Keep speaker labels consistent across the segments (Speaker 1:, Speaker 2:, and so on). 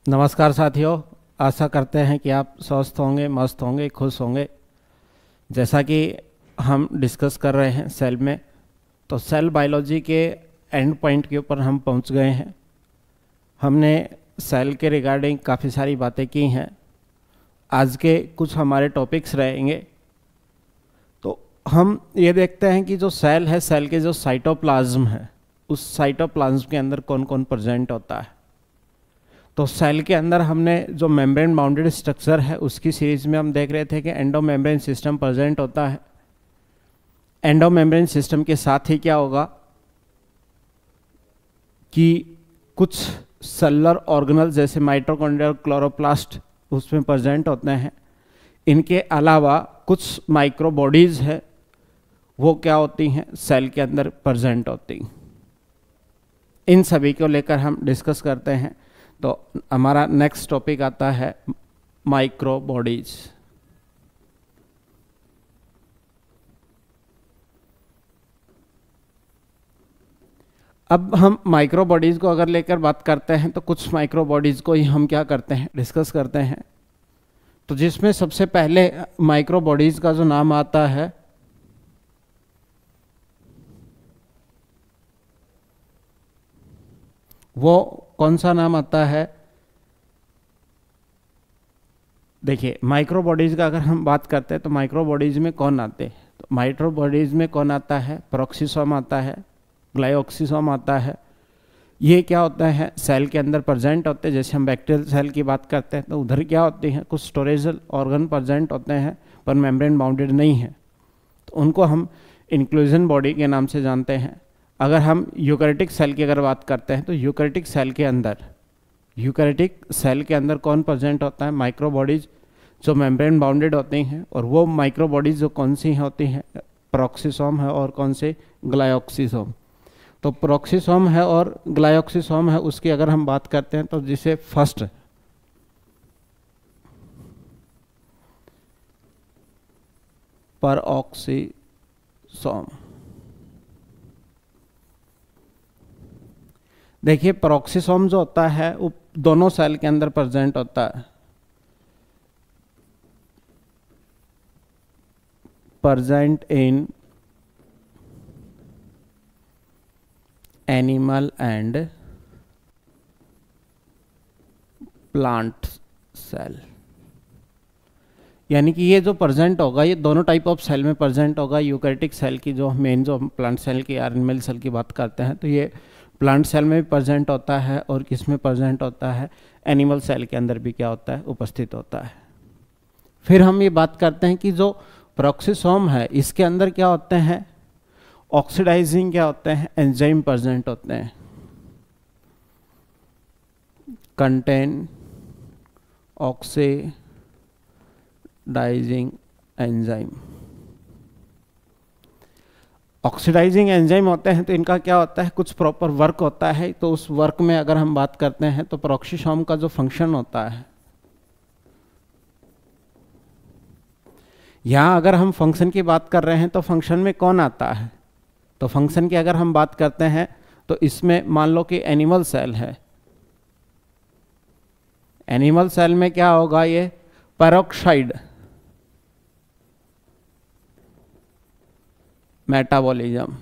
Speaker 1: नमस्कार साथियों। आशा करते हैं कि आप स्वस्थ होंगे, मस्त होंगे, खुश होंगे। जैसा कि हम डिस्कस कर रहे हैं सेल में, तो सेल बायोलॉजी के एंड पॉइंट के ऊपर हम पहुंच गए हैं। हमने सेल के रिगार्डिंग काफ़ी सारी बातें की हैं। आज के कुछ हमारे टॉपिक्स रहेंगे। तो हम ये देखते हैं कि जो सेल है, सेल के जो साइटोप्लाज्म है, उस साइटोप्लाज्म के अंदर कौन कौन प्रेजेंट होता है। तो सेल के अंदर हमने जो मेम्ब्रेन बाउंडेड स्ट्रक्चर है उसकी सीरीज में हम देख रहे थे कि एंडोमेम्ब्रेन सिस्टम प्रेजेंट होता है। एंडोमेम्ब्रेन सिस्टम के साथ ही क्या होगा कि कुछ सेलुलर ऑर्गेनल जैसे माइटोकॉन्ड्रिया, क्लोरोप्लास्ट उसमें प्रेजेंट होते हैं। इनके अलावा कुछ माइक्रो बॉडीज है, वो क्या होती हैं, सेल के अंदर प्रेजेंट होती। इन सभी को लेकर हम डिस्कस करते हैं। तो हमारा नेक्स्ट टॉपिक आता है माइक्रो बॉडीज। अब हम माइक्रो बॉडीज को अगर लेकर बात करते हैं तो कुछ माइक्रो बॉडीज को ही हम क्या करते हैं, डिस्कस करते हैं। तो जिसमें सबसे पहले माइक्रो बॉडीज का जो नाम आता है वो कौन सा नाम आता है। देखिए, माइक्रो बॉडीज का अगर हम बात करते हैं तो माइक्रो बॉडीज में कौन आते हैं, तो माइक्रो बॉडीज में कौन आता है, पेरोक्सिसोम आता है, ग्लाइकोक्सिसोम आता है। ये क्या होता है, सेल के अंदर प्रेजेंट होते हैं। जैसे हम बैक्टीरियल सेल की बात करते हैं तो उधर क्या होती हैं, कुछ स्टोरेज ऑर्गन प्रेजेंट होते हैं पर मेम्ब्रेन बाउंडेड नहीं है, तो उनको हम इंक्लूजन बॉडी के नाम से जानते हैं। अगर हम यूकैरियोटिक सेल की अगर बात करते हैं तो यूकैरियोटिक सेल के अंदर कौन प्रेजेंट होता है, माइक्रो बॉडीज जो मेम्ब्रेन बाउंडेड होती हैं। और वो माइक्रो बॉडीज जो कौन सी होती हैं, पेरोक्सिसोम है और कौन से, ग्लाइकोक्सिसोम। तो पेरोक्सिसोम है और ग्लाइकोक्सिसोम है, उसकी अगर हम बात करते हैं तो जिसे फर्स्ट पेरोक्सिसोम। देखिए, पेरोक्सिसोम जो होता है वो दोनों सेल के अंदर प्रेजेंट होता है। Present in animal and plant cell. यानी कि ये जो प्रेजेंट होगा ये दोनों टाइप ऑफ सेल में प्रेजेंट होगा। यूकैरियोटिक सेल की जो मेन, जो प्लांट सेल की एनिमल सेल की बात करते हैं तो ये प्लांट सेल में भी प्रेजेंट होता है और किस में प्रेजेंट होता है, एनिमल सेल के अंदर भी क्या होता है, उपस्थित होता है। फिर हम ये बात करते हैं कि जो पेरोक्सिसोम है इसके अंदर क्या होते हैं, ऑक्सीडाइजिंग क्या होते हैं, एंजाइम प्रेजेंट होते हैं। Contain oxidising enzyme. Oxidising enzyme होते हैं तो इनका क्या होता है, कुछ प्रॉपर वर्क होता है। तो उस वर्क में अगर हम बात करते हैं तो पेरोक्सिसोम का जो फंक्शन होता है, यहाँ अगर हम फंक्शन की बात कर रहे हैं तो फंक्शन में कौन आता है, तो फंक्शन की अगर हम बात करते हैं तो इसमें मान लो कि एनिमल सेल है। एनिमल सेल में क्या होगा, ये पेरोक्साइड मेटाबॉलिज्म।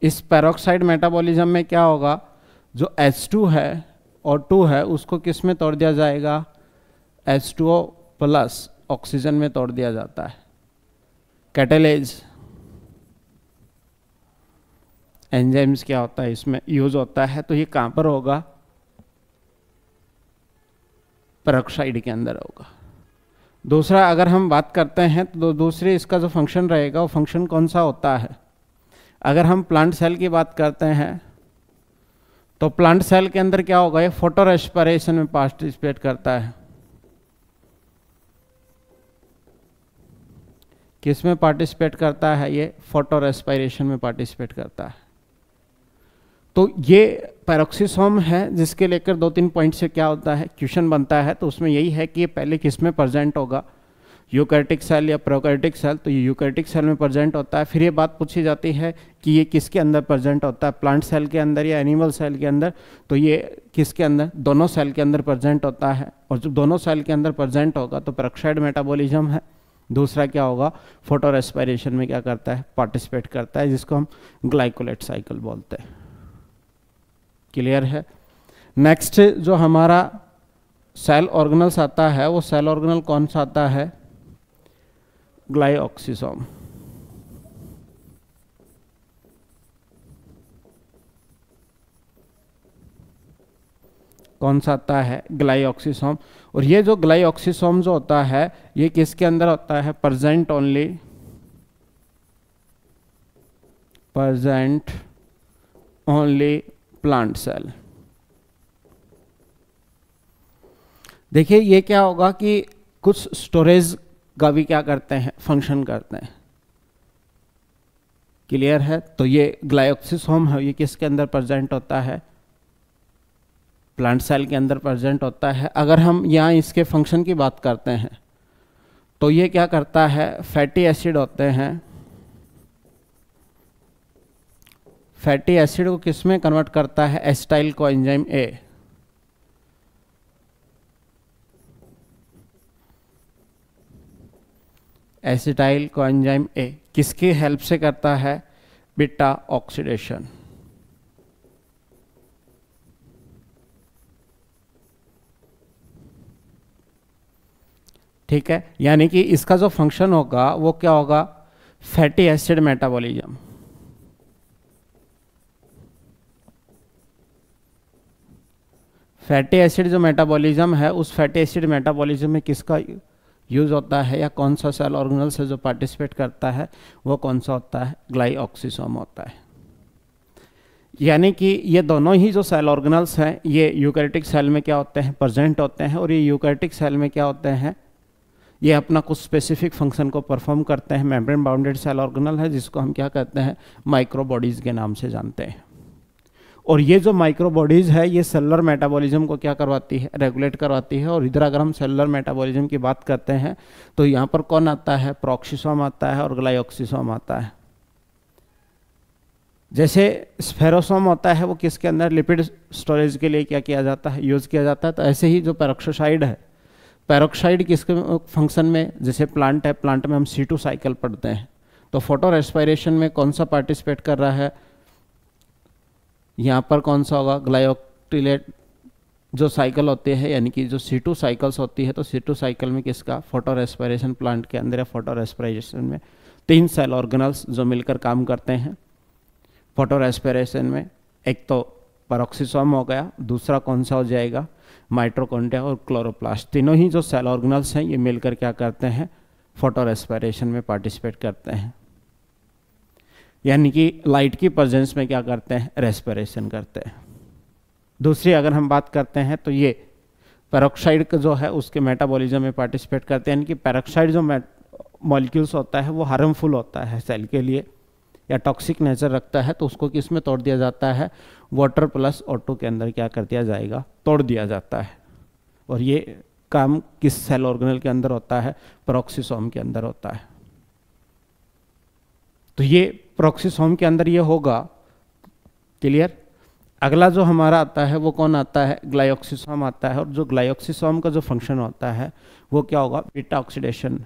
Speaker 1: इस पेरोक्साइड मेटाबॉलिज्म में क्या होगा, जो H2 है और 2 है उसको किस में तोड़ दिया जाएगा, H2O प्लस ऑक्सीजन में तोड़ दिया जाता है। कैटेलेज एंजाइम्स क्या होता है, इसमें यूज होता है। तो ये कहाँ पर होगा, पेरोक्साइड के अंदर होगा। दूसरा अगर हम बात करते हैं तो दूसरे इसका जो फंक्शन रहेगा वो फंक्शन कौन सा होता है। अगर हम प्लांट सेल की बात करते हैं तो प्लांट सेल के अंदर क्या होगा, ये फोटो रेस्पिरेशन में पार्टिसिपेट करता है। किस में पार्टिसिपेट करता है, ये फोटो रेस्पिरेशन में पार्टिसिपेट करता है। तो ये पेरोक्सिसोम है जिसके लेकर 2-3 पॉइंट से क्या होता है, क्वेश्चन बनता है। तो उसमें यही है कि ये पहले किस में प्रेजेंट होगा, यूकैरियोटिक सेल या प्रोकैरियोटिक सेल, तो ये यूकैरियोटिक सेल में प्रेजेंट होता है। फिर ये बात पूछी जाती है कि ये किसके अंदर प्रेजेंट होता है, प्लांट सेल के अंदर या एनिमल सेल के अंदर, तो ये किसके अंदर, दोनों सेल के अंदर प्रेजेंट होता है। और जब दोनों सेल के अंदर प्रेजेंट होगा तो पेरोक्साइड मेटाबॉलिज्म है। दूसरा क्या होगा, फोटो रेस्पिरेशन में क्या करता है, पार्टिसिपेट करता है, जिसको हम ग्लाइकोलेट साइकिल बोलते हैं। क्लियर है। नेक्स्ट जो हमारा सेल ऑर्गेनल्स आता है, वो सेल ऑर्गेनल कौन सा आता है, ग्लाइऑक्सिसोम। कौन सा आता है, ग्लाइऑक्सिसोम। और ये जो ग्लाइऑक्सिसोम जो होता है, ये किसके अंदर होता है, प्रेजेंट ओनली प्लांट सेल। देखिए ये क्या होगा कि कुछ स्टोरेज का भी क्या करते हैं, फंक्शन करते हैं। क्लियर है। तो ये ग्लाइऑक्सिसोम है, ये किसके अंदर प्रेजेंट होता है, प्लांट सेल के अंदर प्रेजेंट होता है। अगर हम यहाँ इसके फंक्शन की बात करते हैं तो ये क्या करता है, फैटी एसिड होते हैं, फैटी एसिड को किस में कन्वर्ट करता है, acetyl coenzyme A. Acetyl coenzyme A किसकी हेल्प से करता है, बीटा ऑक्सीडेशन। ठीक है। यानी कि इसका जो फंक्शन होगा वो क्या होगा, fatty acid metabolism. Fatty acid जो मेटाबॉलिज्म है, उस फैटी एसिड मेटाबॉलिज्म में किसका यूज होता है या कौन सा सेल ऑर्गेनल से जो पार्टिसिपेट करता है, वो कौन सा होता है, ग्लाइऑक्सिसोम होता है। यानी कि ये दोनों ही जो सेल ऑर्गेनल्स हैं, ये यूकैरियोटिक सेल में क्या होते हैं, प्रेजेंट होते हैं। और ये यूकैरियोटिक सेल में क्या होते हैं, ये अपना कुछ स्पेसिफिक फंक्शन को परफॉर्म करते हैं। मेम्ब्रेन बाउंडेड सेल ऑर्गेनल है, जिसको हम क्या कहते हैं, माइक्रोबॉडीज के नाम से जानते हैं। और ये जो माइक्रोबॉडीज है, ये सेलुलर मेटाबॉलिज्म को क्या करवाती है, रेगुलेट करवाती है। और इधर अगर हम सेलुलर मेटाबॉलिज्म की बात करते हैं तो यहाँ पर कौन आता है, प्रोक्सिसोम आता है और ग्लाइऑक्सिसोम आता है। जैसे स्फेरोसोम होता है, वो किसके अंदर, लिपिड स्टोरेज के लिए क्या किया जाता है, यूज किया जाता है। तो ऐसे ही जो पेरोक्साइड है, पेरोक्साइड किसके फंक्शन में, जैसे प्लांट है, प्लांट में हम C2 साइकिल पढ़ते हैं, तो फोटो रेस्पिरेशन में कौन सा पार्टिसिपेट कर रहा है, यहाँ पर कौन सा होगा, ग्लाइकोलेट जो साइकिल होते हैं, यानी कि जो C2 साइकिल्स होती है, तो C2 साइकिल में किसका, फोटो रेस्पिरेशन प्लांट के अंदर या फोटो रेस्पिरेशन में 3 सेल ऑर्गेनल्स जो मिलकर काम करते हैं फोटो रेस्पिरेशन में। एक तो पेरोक्सिसोम हो गया, दूसरा कौन सा हो जाएगा, माइटोकॉन्ड्रिया और क्लोरोप्लास्ट। तीनों ही जो सेल ऑर्गेनल्स हैं, ये मिलकर क्या करते हैं, फोटो रेस्पिरेशन में पार्टिसिपेट करते हैं। यानी कि लाइट की प्रेजेंस में क्या करते हैं, रेस्पिरेशन करते हैं। दूसरी अगर हम बात करते हैं तो ये पेरोक्साइड का जो है, उसके मेटाबॉलिज्म में पार्टिसिपेट करते हैं। यानी कि पेरोक्साइड जो मॉलिक्यूल्स होता है, वो हार्मफुल होता है सेल के लिए या टॉक्सिक नेचर रखता है, तो उसको किस में तोड़ दिया जाता है, वाटर प्लस O2 के अंदर क्या कर दिया जाएगा, तोड़ दिया जाता है। और ये काम किस सेल ऑर्गेनल के अंदर होता है, पेरोक्सिसोम के अंदर होता है। तो ये पेरोक्सिसोम के अंदर ये होगा। क्लियर। अगला जो हमारा आता है वो कौन आता है, ग्लाइऑक्सिसोम आता है। और जो ग्लाइऑक्सिसोम का जो फंक्शन होता है वो क्या होगा, बीटा ऑक्सीडेशन।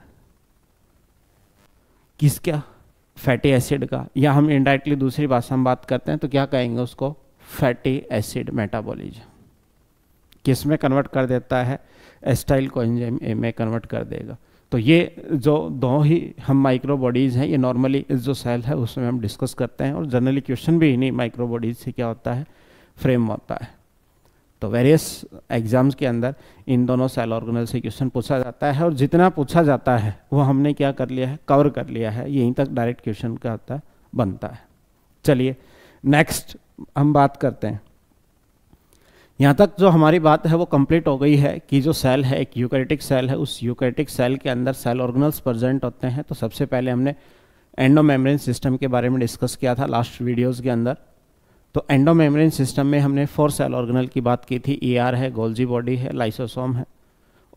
Speaker 1: किसका, फैटी एसिड का, या हम इनडायरेक्टली दूसरी भाषा में बात करते हैं तो क्या कहेंगे उसको, फैटी एसिड मेटाबॉलिज्म। किस में कन्वर्ट कर देता है, एसिटाइल कोएंजाइम ए में कन्वर्ट कर देगा। तो ये जो दो ही हम माइक्रोबॉडीज़ हैं, ये नॉर्मली इस जो सेल है उसमें हम डिस्कस करते हैं। और जनरली क्वेश्चन भी इन्हीं माइक्रोबॉडीज से क्या होता है, फ्रेम होता है। तो वेरियस एग्जाम्स के अंदर इन दोनों सेल ऑर्गेनल से क्वेश्चन पूछा जाता है। और जितना पूछा जाता है वो हमने क्या कर लिया है, कवर कर लिया है। यहीं तक डायरेक्ट क्वेश्चन का आता बनता है। चलिए नेक्स्ट हम बात करते हैं। यहाँ तक जो हमारी बात है वो कंप्लीट हो गई है कि जो सेल है, एक यूकैरियोटिक सेल है, उस यूकैरियोटिक सेल के अंदर सेल ऑर्गेनल्स प्रेजेंट होते हैं। तो सबसे पहले हमने एंडोमेम्ब्रेन सिस्टम के बारे में डिस्कस किया था लास्ट वीडियोस के अंदर। तो एंडोमेम्ब्रेन सिस्टम में हमने 4 सेल ऑर्गेनल की बात की थी। ER है, गोल्जी बॉडी है, लाइसोसोम है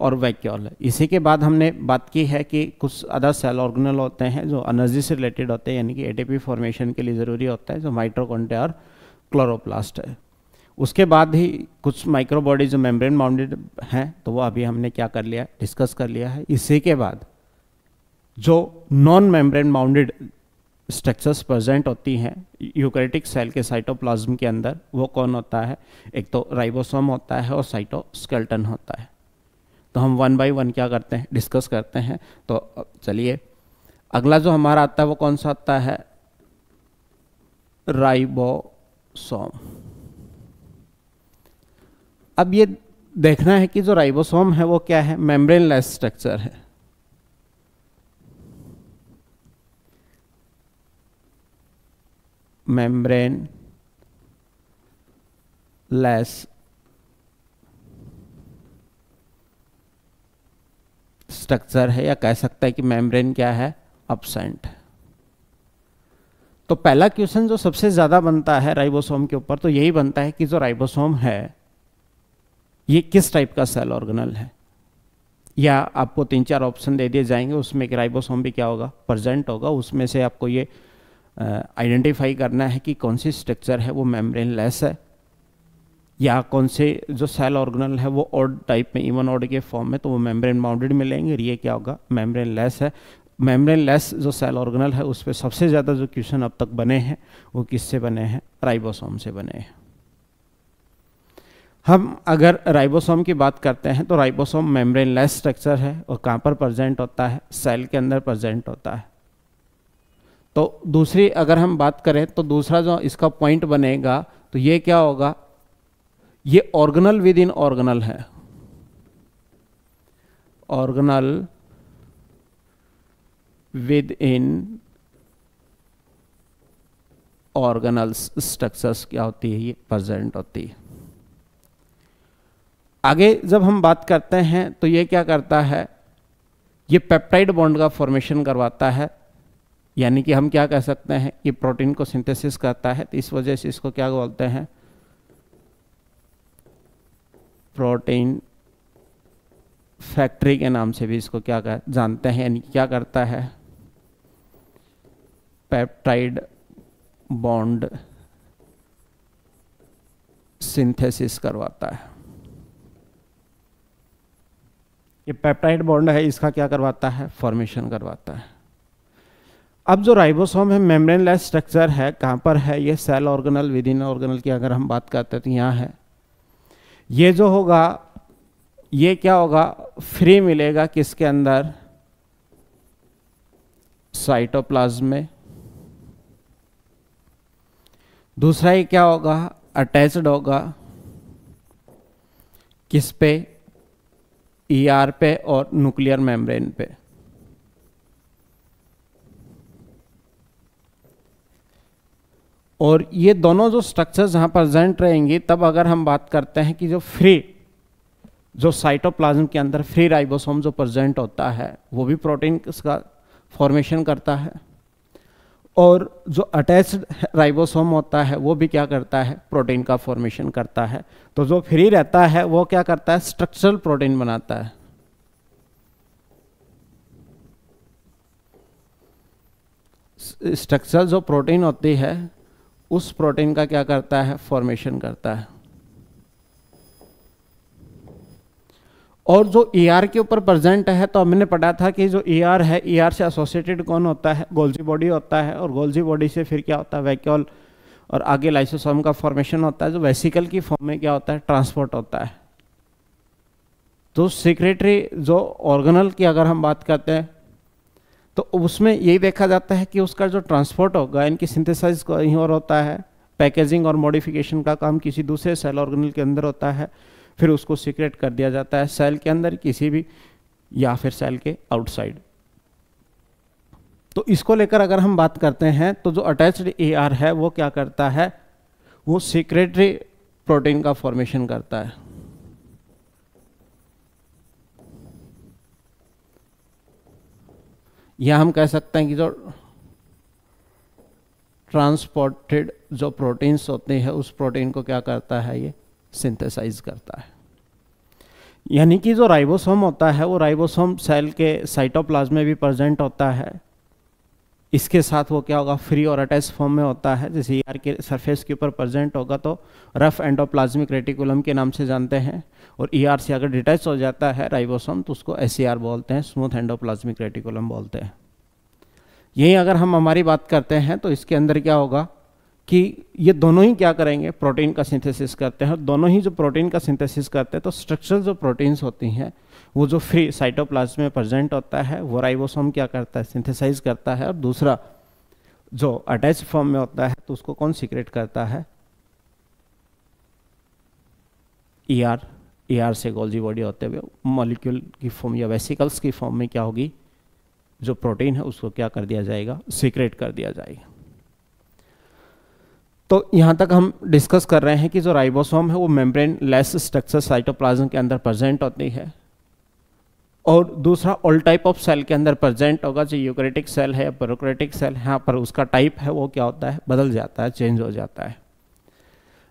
Speaker 1: और वैक्यूल है। इसी के बाद हमने बात की है कि कुछ अदर सेल ऑर्गेनल होते हैं जो एनर्जी से रिलेटेड होते हैं, यानी कि एटीपी फॉर्मेशन के लिए ज़रूरी होता है, जो माइटोकॉन्ड्रिया और क्लोरोप्लास्ट है। उसके बाद ही कुछ माइक्रोबॉडी जो मेम्ब्रेन बाउंडेड हैं, तो वो अभी हमने क्या कर लिया, डिस्कस कर लिया है। इसी के बाद जो non membrane bounded structures present होती हैं यूकैरियोटिक सेल के साइटोप्लाज्म के अंदर, वो कौन होता है? एक तो राइबोसोम होता है और साइटोस्केलेटन होता है। तो हम वन बाय वन क्या करते हैं, डिस्कस करते हैं। तो चलिए अगला जो हमारा आता है वो कौन सा आता है? राइबोसोम। अब ये देखना है कि जो राइबोसोम है वो क्या है? मेम्ब्रेनलेस स्ट्रक्चर है। मेम्ब्रेन लेस स्ट्रक्चर है, या कह सकता है कि मेम्ब्रेन क्या है? अब्सेंट। तो पहला क्वेश्चन जो सबसे ज्यादा बनता है राइबोसोम के ऊपर, तो यही बनता है कि जो राइबोसोम है ये किस टाइप का सेल ऑर्गेनल है। या आपको 3-4 ऑप्शन दे दिए जाएंगे, उसमें कि राइबोसोम भी क्या होगा? प्रेजेंट होगा। उसमें से आपको ये आइडेंटिफाई करना है कि कौन सी स्ट्रक्चर है वो मेम्ब्रेन लेस है, या कौन से जो सेल ऑर्गेनल है वो ऑड टाइप में, इवन ऑड के फॉर्म में, तो वो मेम्ब्रेन बाउंडेड मिलेंगे। ये क्या होगा? मेम्ब्रेन लेस है। मेम्ब्रेन लेस जो सेल ऑर्गेनल है उस पर सबसे ज़्यादा जो क्वेश्चन अब तक बने हैं वो किससे बने हैं? राइबोसोम से बने हैं। हम अगर राइबोसोम की बात करते हैं तो राइबोसोम मेम्ब्रेन लेस स्ट्रक्चर है और कहाँ पर प्रेजेंट होता है? सेल के अंदर प्रेजेंट होता है। तो दूसरी अगर हम बात करें तो दूसरा जो इसका पॉइंट बनेगा तो ये क्या होगा? ये ऑर्गेनल विद इन ऑर्गेनल है। Organelle with in organelles structures क्या होती है? ये प्रेजेंट होती है। आगे जब हम बात करते हैं तो ये क्या करता है? ये पेप्टाइड बॉन्ड का फॉर्मेशन करवाता है, यानी कि हम क्या कह सकते हैं कि प्रोटीन को सिंथेसिस करता है। तो इस वजह से इसको क्या बोलते हैं? प्रोटीन फैक्ट्री के नाम से भी इसको क्या जानते हैं, यानी क्या करता है? पेप्टाइड बॉन्ड सिंथेसिस करवाता है। ये पेप्टाइड बॉन्ड है, इसका क्या करवाता है? फॉर्मेशन करवाता है। अब जो राइबोसोम है मेम्ब्रेनलेस स्ट्रक्चर है, कहाँ पर है? ये cell organelle within organelle की अगर हम बात करते हैं तो यहाँ है। ये जो होगा ये क्या होगा? फ्री मिलेगा किसके अंदर? साइटोप्लाज्म में। दूसरा ये क्या होगा? अटैच्ड होगा किस पे? ईआर पे और न्यूक्लियर मेम्ब्रेन पे। और ये दोनों जो स्ट्रक्चर्स जहां प्रेजेंट रहेंगी, तब अगर हम बात करते हैं कि जो फ्री जो साइटोप्लाज्म के अंदर फ्री राइबोसोम जो प्रेजेंट होता है वो भी प्रोटीन का फॉर्मेशन करता है, और जो अटैच्ड राइबोसोम होता है वो भी क्या करता है? प्रोटीन का फॉर्मेशन करता है। तो जो फ्री रहता है वो क्या करता है? स्ट्रक्चरल प्रोटीन बनाता है। स्ट्रक्चरल जो प्रोटीन होती है उस प्रोटीन का क्या करता है? फॉर्मेशन करता है। और जो ईआर के ऊपर प्रेजेंट है, तो हमने पढ़ा था कि जो ईआर है, ईआर से एसोसिएटेड कौन होता है? गोल्जी बॉडी होता है, और गोल्जी बॉडी से फिर क्या होता है? वैक्यूल, और आगे लाइसोसोम का फॉर्मेशन होता है, जो वेसिकल की फॉर्म में क्या होता है? ट्रांसपोर्ट होता है। तो सेक्रेटरी जो ऑर्गेनल की अगर हम बात करते हैं तो उसमें यही देखा जाता है कि उसका जो ट्रांसपोर्ट होगा, इनकी सिंथेसाइज कहीं और होता है, पैकेजिंग और मॉडिफिकेशन का काम किसी दूसरे सेल ऑर्गेनल के अंदर होता है, फिर उसको सीक्रेट कर दिया जाता है सेल के अंदर किसी भी, या फिर सेल के आउटसाइड। तो इसको लेकर अगर हम बात करते हैं तो जो अटैच्ड ईआर है वो क्या करता है? वो सीक्रेटरी प्रोटीन का फॉर्मेशन करता है। या हम कह सकते हैं कि जो ट्रांसपोर्टेड जो प्रोटीन्स होते हैं उस प्रोटीन को क्या करता है? ये सिंथेसाइज करता है। यानी कि जो राइबोसोम होता है वो राइबोसोम सेल के साइटोप्लाज्म में भी प्रेजेंट होता है। इसके साथ वो क्या होगा, फ्री और अटैच फॉर्म में होता है। जैसे ईआर के सरफेस के ऊपर प्रेजेंट होगा तो रफ एंडोप्लाज्मिक रेटिकुलम के नाम से जानते हैं, और ईआर से अगर डिटैच हो जाता है राइबोसोम तो उसको एसईआर बोलते हैं, स्मूथ एंडोप्लाज्मिक रेटिकुलम बोलते हैं। यही अगर हम हमारी बात करते हैं तो इसके अंदर क्या होगा कि ये दोनों ही क्या करेंगे, प्रोटीन का सिंथेसिस करते हैं। और दोनों ही जो प्रोटीन का सिंथेसिस करते हैं तो स्ट्रक्चरल जो प्रोटीन्स होती हैं वो जो फ्री साइटोप्लाज्म में प्रेजेंट होता है वो राइबोसोम क्या करता है, सिंथेसाइज करता है। और दूसरा जो अटैच फॉर्म में होता है तो उसको कौन सीक्रेट करता है, ईआर। ईआर से गोल्जी बॉडी होते हुए मॉलिक्यूल की फॉर्म या वेसिकल्स की फॉर्म में क्या होगी, जो प्रोटीन है उसको क्या कर दिया जाएगा, सीक्रेट कर दिया जाएगा। तो यहाँ तक हम डिस्कस कर रहे हैं कि जो राइबोसोम है वो मेम्ब्रेन लेस स्ट्रक्चर साइटोप्लाज्म के अंदर प्रेजेंट होती है, और दूसरा ऑल टाइप ऑफ सेल के अंदर प्रेजेंट होगा। जो यूकैरियोटिक सेल है या प्रोकैरियोटिक सेल है, यहाँ पर उसका टाइप है वो क्या होता है, बदल जाता है, चेंज हो जाता है।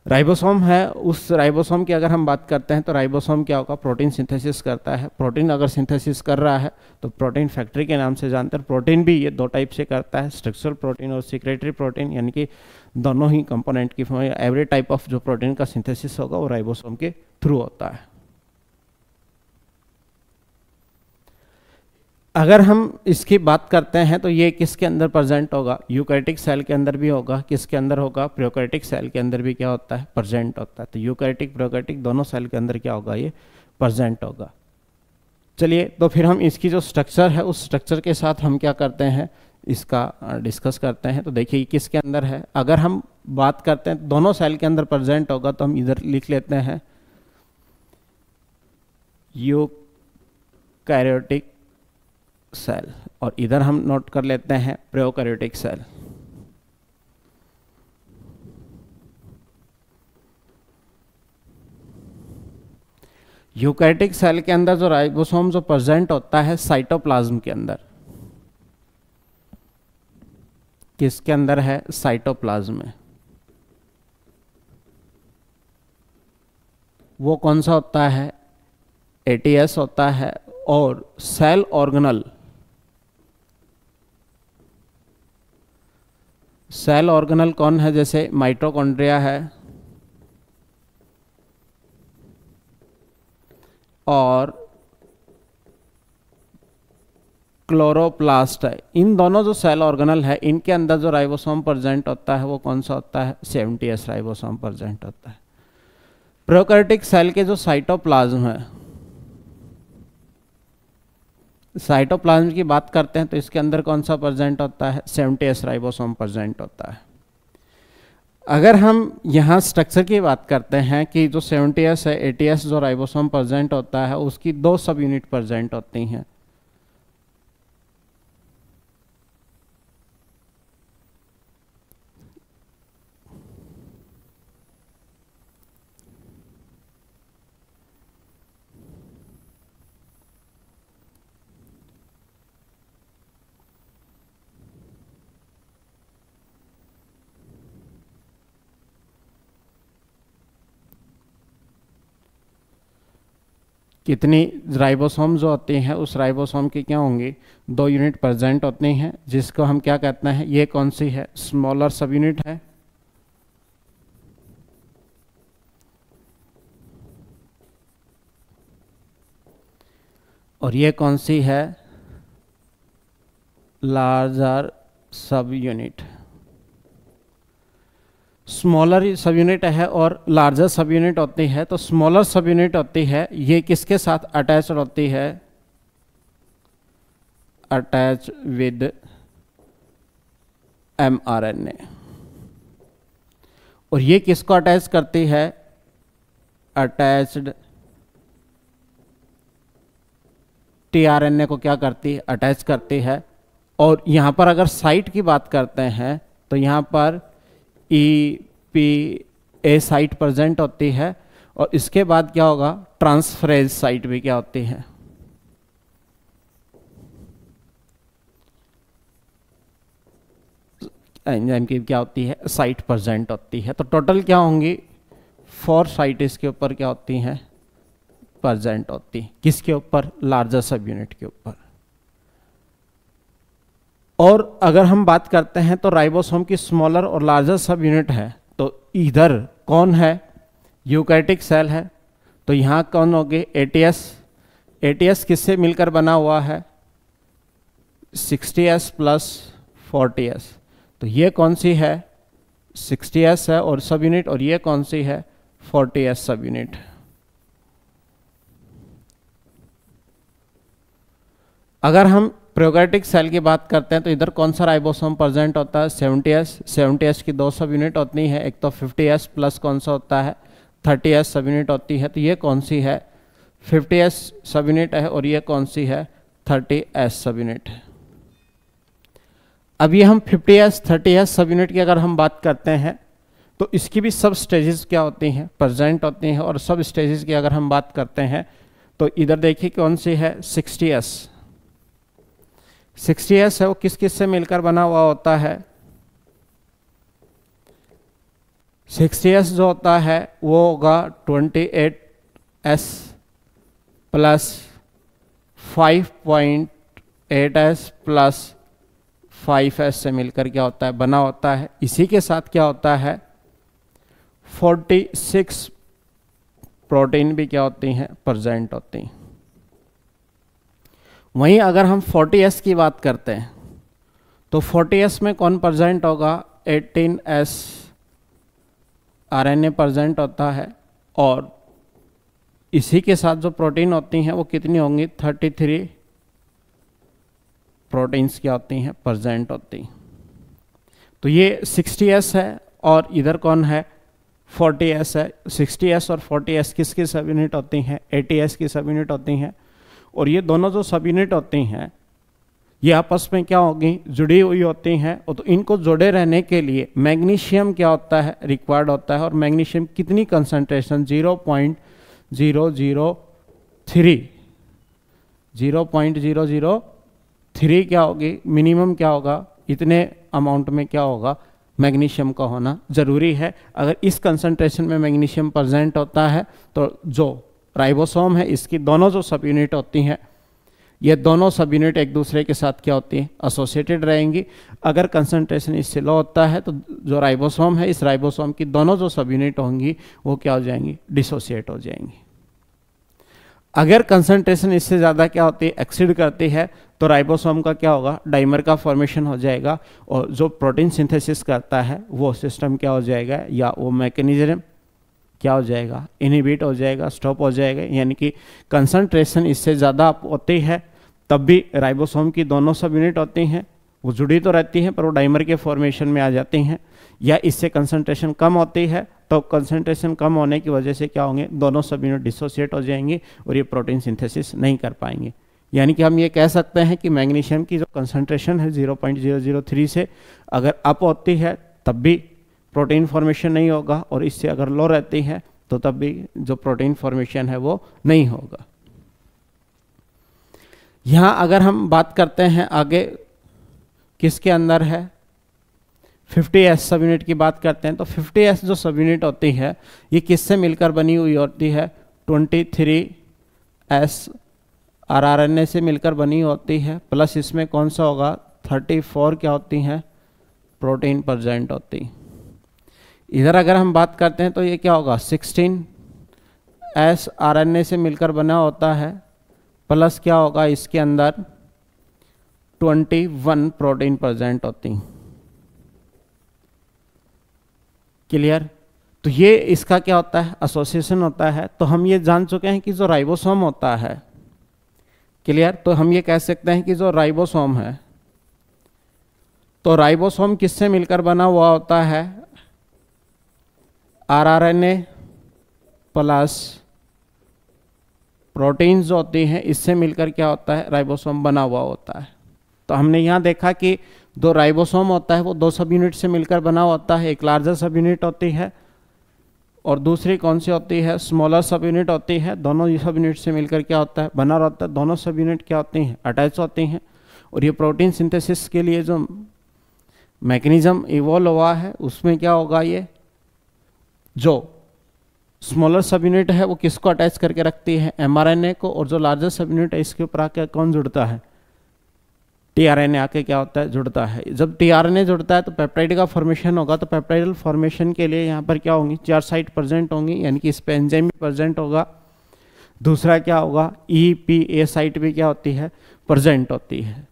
Speaker 1: राइबोसोम है, उस राइबोसोम की अगर हम बात करते हैं तो राइबोसोम क्या होगा, प्रोटीन सिंथेसिस करता है। प्रोटीन अगर सिंथेसिस कर रहा है तो प्रोटीन फैक्ट्री के नाम से जानते हैं। प्रोटीन भी ये दो टाइप से करता है, स्ट्रक्चरल प्रोटीन और सीक्रेटरी प्रोटीन, यानी कि दोनों ही कंपोनेंट की फॉर्म। एवरी टाइप ऑफ जो प्रोटीन का सिंथेसिस होगा वो राइबोसोम के थ्रू होता है। अगर हम इसकी बात करते हैं तो ये किसके अंदर प्रेजेंट होगा, यूकैरियोटिक सेल के अंदर भी होगा। किसके अंदर होगा, प्रोकैरियोटिक सेल के अंदर भी क्या होता है, प्रेजेंट होता है। तो यूकैरियोटिक प्रोकैरियोटिक दोनों सेल के अंदर क्या होगा, ये प्रेजेंट होगा। चलिए तो फिर हम इसकी जो स्ट्रक्चर है उस स्ट्रक्चर के साथ हम क्या करते हैं, इसका डिस्कस करते हैं। तो देखिए किसके अंदर है, अगर हम बात करते हैं दोनों सेल के अंदर प्रेजेंट होगा तो हम इधर लिख लेते हैं यूकैरियोटिक सेल, और इधर हम नोट कर लेते हैं प्रोकैरियोटिक सेल। यूकैरियोटिक सेल के अंदर जो राइबोसोम जो प्रेजेंट होता है साइटोप्लाज्म के अंदर, किसके अंदर है, साइटोप्लाज्म में। वो कौन सा होता है, एटीएस होता है। और सेल ऑर्गेनल, सेल ऑर्गेनल कौन है, जैसे माइटोकॉन्ड्रिया है और क्लोरोप्लास्ट है। इन दोनों जो सेल ऑर्गेनल है इनके अंदर जो राइबोसोम प्रेजेंट होता है वो कौन सा होता है, 70S राइबोसोम प्रेजेंट होता है। प्रोकैरियोटिक सेल के जो साइटोप्लाज्म है, साइटोप्लाज्म की बात करते हैं तो इसके अंदर कौन सा प्रेजेंट होता है, 70S राइबोसोम प्रेजेंट होता है। अगर हम यहाँ स्ट्रक्चर की बात करते हैं कि जो 70S है, 80S जो राइबोसोम प्रेजेंट होता है उसकी दो सब यूनिट प्रेजेंट होती हैं। कितनी राइबोसोम जो होती हैं उस राइबोसोम की क्या होंगी, दो यूनिट प्रेजेंट होती हैं, जिसको हम क्या कहते हैं, ये कौन सी है, स्मॉलर सब यूनिट है। और ये कौन सी है, लार्जर सब यूनिट। स्मॉलर सब यूनिट है और लार्जर सब यूनिट होती है। तो स्मॉलर सब यूनिट होती है ये किसके साथ अटैच होती है, अटैच विद mRNA। और ये किसको अटैच करती है, अटैच्ड tRNA को क्या करती है, अटैच करती है। और यहाँ पर अगर साइट की बात करते हैं तो यहाँ पर EPA साइट प्रेजेंट होती है। और इसके बाद क्या होगा, ट्रांसफरेज साइट भी क्या होती है, एंजाइम की क्या होती है, साइट प्रेजेंट होती है। तो टोटल क्या होंगी, 4 साइट इसके ऊपर क्या होती हैं, प्रेजेंट होती है। किसके ऊपर? लार्जर सब यूनिट के ऊपर। और अगर हम बात करते हैं तो राइबोसोम की स्मॉलर और लार्जर सब यूनिट है, तो इधर कौन है? यूकैरियोटिक सेल है। तो यहाँ कौन होगी? एटीएस। एटीएस किससे मिलकर बना हुआ है? 60S plus 40S। तो ये कौन सी है? 60S है और सब यूनिट, और ये कौन सी है? 40S सब यूनिट। अगर हम प्रोकैरियोटिक सेल की बात करते हैं तो इधर कौन सा राइबोसोम प्रेजेंट होता है? 70S। 70S की 2 सब यूनिट होती है, एक तो 50S प्लस कौन सा होता है? 30S सब यूनिट होती है। तो ये कौन सी है? 50S सब यूनिट है, और ये कौन सी है? 30S सब यूनिट है। अब ये हम 50S 30S सब यूनिट की अगर हम बात करते हैं तो इसकी भी सब स्टेजेस क्या होती हैं? प्रेजेंट होती हैं। और सब स्टेजेस की अगर हम बात करते हैं तो इधर देखिए कौन सी है? 60S। 60S है वो किस किस से मिलकर बना हुआ होता है? 60S जो होता है वो होगा 28S plus 5.8S plus 5S से मिलकर क्या होता है? बना होता है। इसी के साथ क्या होता है? 46 प्रोटीन भी क्या होती हैं? प्रेजेंट होती हैं। वहीं अगर हम 40S की बात करते हैं तो 40S में कौन प्रेजेंट होगा? 18S RNA प्रेजेंट होता है। और इसी के साथ जो प्रोटीन होती हैं वो कितनी होंगी? 33 प्रोटीन्स क्या होती हैं? प्रेजेंट होती हैं। तो ये 60S है और इधर कौन है? 40S है। 60S और 40S किसकी सब यूनिट होती हैं? 80S की सब यूनिट होती हैं। और ये दोनों जो सब यूनिट होती हैं ये आपस में क्या होगी? जुड़ी हुई होती हैं। और तो इनको जुड़े रहने के लिए मैग्नीशियम क्या होता है? रिक्वायर्ड होता है। और मैग्नीशियम कितनी कंसंट्रेशन? 0.003 0.003 क्या होगी? मिनिमम क्या होगा? इतने अमाउंट में क्या होगा? मैग्नीशियम का होना जरूरी है। अगर इस कंसंट्रेशन में मैग्नीशियम प्रेजेंट होता है तो जो राइबोसोम है इसकी दोनों जो सब यूनिट होती हैं ये दोनों सब यूनिट एक दूसरे के साथ क्या होती है? एसोसिएटेड रहेंगी। अगर कंसंट्रेशन इससे लो होता है तो जो राइबोसोम है इस राइबोसोम की दोनों जो सब यूनिट होंगी वो क्या हो जाएंगी? डिसोसिएट हो जाएंगी। अगर कंसंट्रेशन इससे ज़्यादा क्या होती है? एक्सीड करती है तो राइबोसोम का क्या होगा? डाइमर का फॉर्मेशन हो जाएगा। और जो प्रोटीन सिंथेसिस करता है वो सिस्टम क्या हो जाएगा? या वो मैकेनिज्म क्या हो जाएगा? इनहिबिट हो जाएगा, स्टॉप हो जाएगा। यानी कि कंसंट्रेशन इससे ज़्यादा होती है तब भी राइबोसोम की दोनों सब यूनिट होती हैं वो जुड़ी तो रहती हैं पर वो डाइमर के फॉर्मेशन में आ जाती हैं। या इससे कंसंट्रेशन कम होती है तो कंसंट्रेशन कम होने की वजह से क्या होंगे? दोनों सब यूनिट डिसोसिएट हो जाएंगी और ये प्रोटीन सिंथेसिस नहीं कर पाएंगे। यानी कि हम ये कह सकते हैं कि मैग्नीशियम की जो कंसंट्रेशन है 0.003 से अगर अप होती है तब भी प्रोटीन फॉर्मेशन नहीं होगा, और इससे अगर लो रहती है तो तब भी जो प्रोटीन फॉर्मेशन है वो नहीं होगा। यहाँ अगर हम बात करते हैं आगे किसके अंदर है? 50S सब यूनिट की बात करते हैं तो 50S जो सब यूनिट होती है ये किससे मिलकर बनी हुई होती है? 23S RNA से मिलकर बनी होती है। प्लस इसमें कौन सा होगा? 34 क्या होती हैं? प्रोटीन प्रेजेंट होती। इधर अगर हम बात करते हैं तो ये क्या होगा? 16S RNA से मिलकर बना होता है। प्लस क्या होगा? इसके अंदर 21 प्रोटीन प्रेजेंट होती। क्लियर? तो ये इसका क्या होता है? एसोसिएशन होता है। तो हम ये जान चुके हैं कि जो राइबोसोम होता है, क्लियर, तो हम ये कह सकते हैं कि जो राइबोसोम है तो राइबोसोम किससे मिलकर बना हुआ होता है? RNA प्लस प्रोटीन्स जो होती हैं इससे मिलकर क्या होता है? राइबोसोम बना हुआ होता है। तो हमने यहाँ देखा कि जो राइबोसोम होता है वो 2 सब यूनिट से मिलकर बना होता है। एक लार्जर सब यूनिट होती है और दूसरी कौन सी होती है? स्मॉलर सब यूनिट होती है। दोनों सब यूनिट से मिलकर क्या होता है? बना रहता है। दोनों सब यूनिट क्या होती हैं? अटैच होती हैं। और ये प्रोटीन सिंथेसिस के लिए जो मैकेनिज्म इवॉल्व हुआ है उसमें क्या होगा? ये जो स्मॉलर सब यूनिट है वो किसको अटैच करके रखती है, mRNA को, और जो लार्जर सब यूनिट है इसके ऊपर आके कौन जुड़ता है, tRNA आके क्या होता है, जुड़ता है। जब tRNA जुड़ता है तो पेप्टाइड का फॉर्मेशन होगा। तो पेप्टाइडल फॉर्मेशन के लिए यहाँ पर क्या होंगी, 4 साइट प्रेजेंट होंगी, यानी कि इस पे एंजाइम भी प्रेजेंट होगा। दूसरा क्या होगा, EPA साइट भी क्या होती है, प्रेजेंट होती है।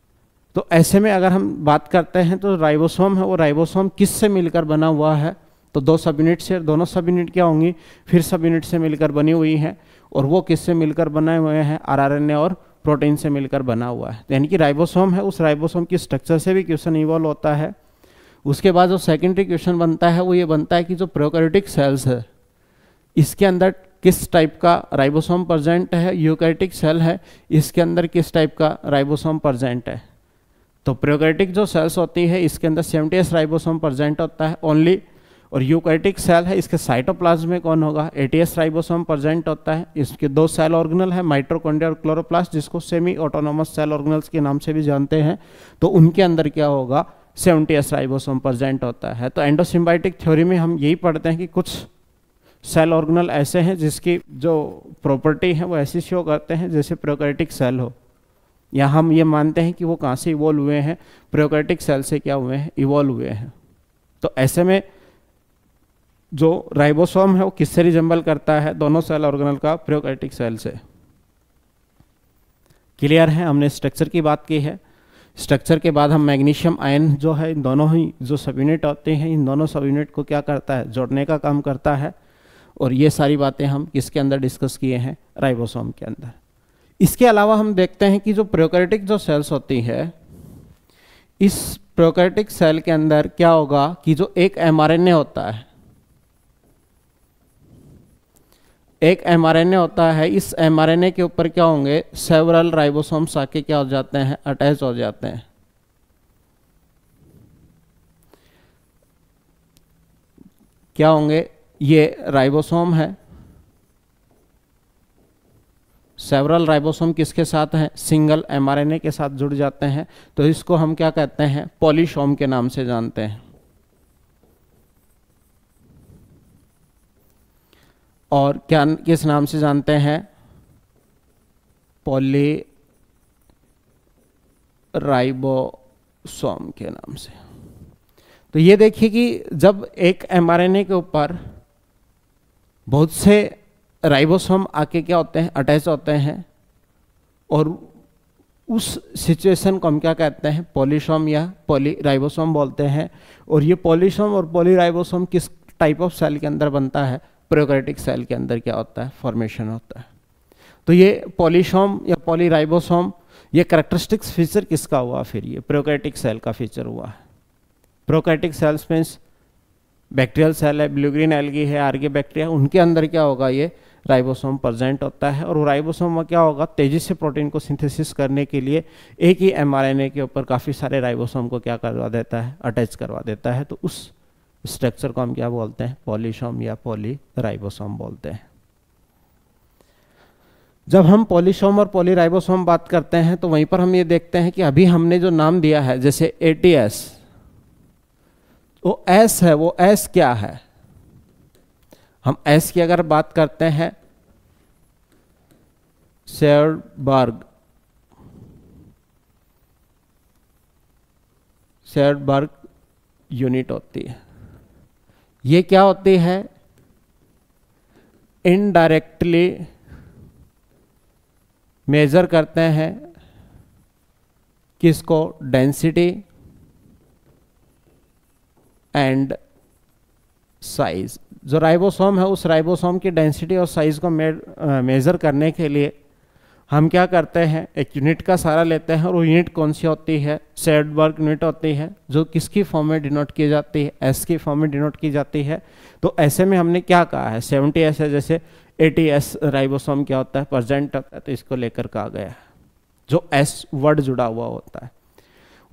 Speaker 1: तो ऐसे में अगर हम बात करते हैं तो राइबोसोम है वो राइबोसोम किससे मिलकर बना हुआ है, तो 2 सब यूनिट से, दोनों सब यूनिट क्या होंगी, फिर सब यूनिट से मिलकर बनी हुई है। और वो किससे मिलकर बनाए हुए हैं, RNA और प्रोटीन से मिलकर बना हुआ है। यानी कि राइबोसोम है, उस राइबोसोम की स्ट्रक्चर से भी क्वेश्चन इवॉल्व होता है। उसके बाद जो सेकेंडरी क्वेश्चन बनता है वो ये बनता है कि जो प्रोकैरियोटिक सेल्स है इसके अंदर किस टाइप का राइबोसोम प्रेजेंट है, यूकैरियोटिक सेल है इसके अंदर किस टाइप का राइबोसोम प्रेजेंट है। तो प्रोकैरियोटिक जो सेल्स होती है इसके अंदर 70S राइबोसोम प्रेजेंट होता है ओनली, और यूकैरियोटिक सेल है इसके साइटोप्लाज्म में कौन होगा, 80S राइबोसोम प्रेजेंट होता है। इसके 2 सेल ऑर्गेनल है, माइटोकॉन्ड्रिया और क्लोरोप्लास्ट, जिसको सेमी ऑटोनोमस सेल ऑर्गेनल्स के नाम से भी जानते हैं। तो उनके अंदर क्या होगा, 70S राइबोसोम प्रेजेंट होता है। तो एंडोसिम्बायोटिक थ्योरी में हम यही पढ़ते हैं कि कुछ सेल ऑर्गेनल ऐसे हैं जिसकी जो प्रॉपर्टी है वो ऐसी शो करते हैं जैसे प्रोकैरियोटिक सेल हो, या हम ये मानते हैं कि वो कहाँ से इवॉल्व हुए हैं, प्रोकैरियोटिक सेल से क्या हुए हैं, इवॉल्व हुए हैं। तो ऐसे में जो राइबोसोम है वो किससे रिजेंबल करता है, दोनों सेल ऑर्गेनल का प्रोकैरियोटिक सेल से। क्लियर है, हमने स्ट्रक्चर की बात की है। स्ट्रक्चर के बाद हम मैग्नीशियम आयन जो है, इन दोनों ही जो सब यूनिट होते हैं इन दोनों सब यूनिट को क्या करता है, जोड़ने का काम करता है। और ये सारी बातें हम किसके अंदर डिस्कस किए हैं, राइबोसोम के अंदर। इसके अलावा हम देखते हैं कि जो प्रोकैरियोटिक जो सेल्स होती है, इस प्रोकैरियोटिक सेल के अंदर क्या होगा कि जो एक mRNA होता है, एक mRNA होता है, इस mRNA के ऊपर क्या होंगे, सेवरल राइबोसोम्स आके क्या हो जाते हैं, अटैच हो जाते हैं। क्या होंगे, ये राइबोसोम है, सेवरल राइबोसोम किसके साथ हैं, सिंगल mRNA के साथ जुड़ जाते हैं। तो इसको हम क्या कहते हैं, पॉलीसोम के नाम से जानते हैं। और क्या किस नाम से जानते हैं, पॉली राइबोसोम के नाम से। तो ये देखिए कि जब एक mRNA के ऊपर बहुत से राइबोसोम आके क्या होते हैं, अटैच होते हैं, और उस सिचुएशन को हम क्या कहते हैं, पॉलीसोम या पॉलीराइबोसोम बोलते हैं। और ये पॉलीसोम और पॉलीराइबोसोम किस टाइप ऑफ सेल के अंदर बनता है, प्रोकैरियोटिक सेल के अंदर क्या होता है, फॉर्मेशन होता है। तो ये पॉलीसोम या पॉलीराइबोसोम, ये कैरेक्टरिस्टिक्स फीचर किसका हुआ, फिर ये प्रोकैरियोटिक सेल का फीचर हुआ है। Prokaryotic cells means bacterial cell है, ब्लू ग्रीन एल्गी है, आर्गे बैक्टीरिया, उनके अंदर क्या होगा, ये राइबोसोम प्रेजेंट होता है। और वो राइबोसोम में क्या होगा, तेजी से प्रोटीन को सिंथेसिस करने के लिए एक ही mRNA के ऊपर काफ़ी सारे राइबोसोम को क्या करवा देता है, अटैच करवा देता है। तो उस स्ट्रक्चर को हम क्या बोलते हैं, पॉलीसोम या पॉलीराइबोसोम बोलते हैं। जब हम पॉलीसोम और पॉलीराइबोसोम बात करते हैं तो वहीं पर हम ये देखते हैं कि अभी हमने जो नाम दिया है, जैसे 80S, वो S है, वो S क्या है, हम S की अगर बात करते हैं, शेयरबर्ग यूनिट होती है। ये क्या होती है, इनडायरेक्टली मेजर करते हैं किसको, डेंसिटी एंड साइज। जो राइबोसोम है उस राइबोसोम की डेंसिटी और साइज को मेजर करने के लिए हम क्या करते हैं, एक यूनिट का सारा लेते हैं, और वो यूनिट कौन सी होती है, शेयरबर्ग यूनिट होती है, जो किसकी फॉर्म में डिनोट की जाती है, एस की फॉर्म में डिनोट की जाती है। तो ऐसे में हमने क्या कहा है, 70S है, जैसे 80S राइबोसोम क्या होता है, प्रेजेंट होता है, तो इसको लेकर कहा गया है, जो एस वर्ड जुड़ा हुआ होता है।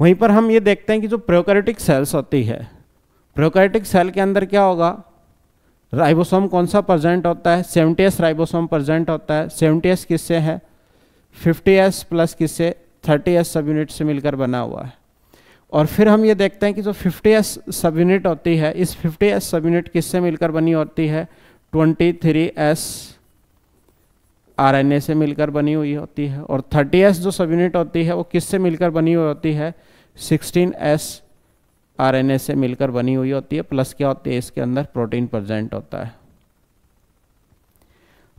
Speaker 1: वहीं पर हम ये देखते हैं कि जो प्रोकैरियोटिक सेल्स होती है, प्रोकैरियोटिक सेल के अंदर क्या होगा, राइबोसोम कौन सा प्रेजेंट होता है, 70S राइबोसोम प्रेजेंट होता है। 70S किससे है, 50S प्लस किससे, 30S सब यूनिट से मिलकर बना हुआ है। और फिर हम ये देखते हैं कि जो 50S सब यूनिट होती है, इस 50S सब यूनिट किससे मिलकर बनी होती है, 23S RNA से मिलकर बनी हुई होती है, और 30S जो सब यूनिट होती है वो किससे मिलकर बनी हुई होती है? 16S RNA से मिलकर बनी हुई होती है, प्लस क्या होती है इसके अंदर? प्रोटीन प्रेजेंट होता है।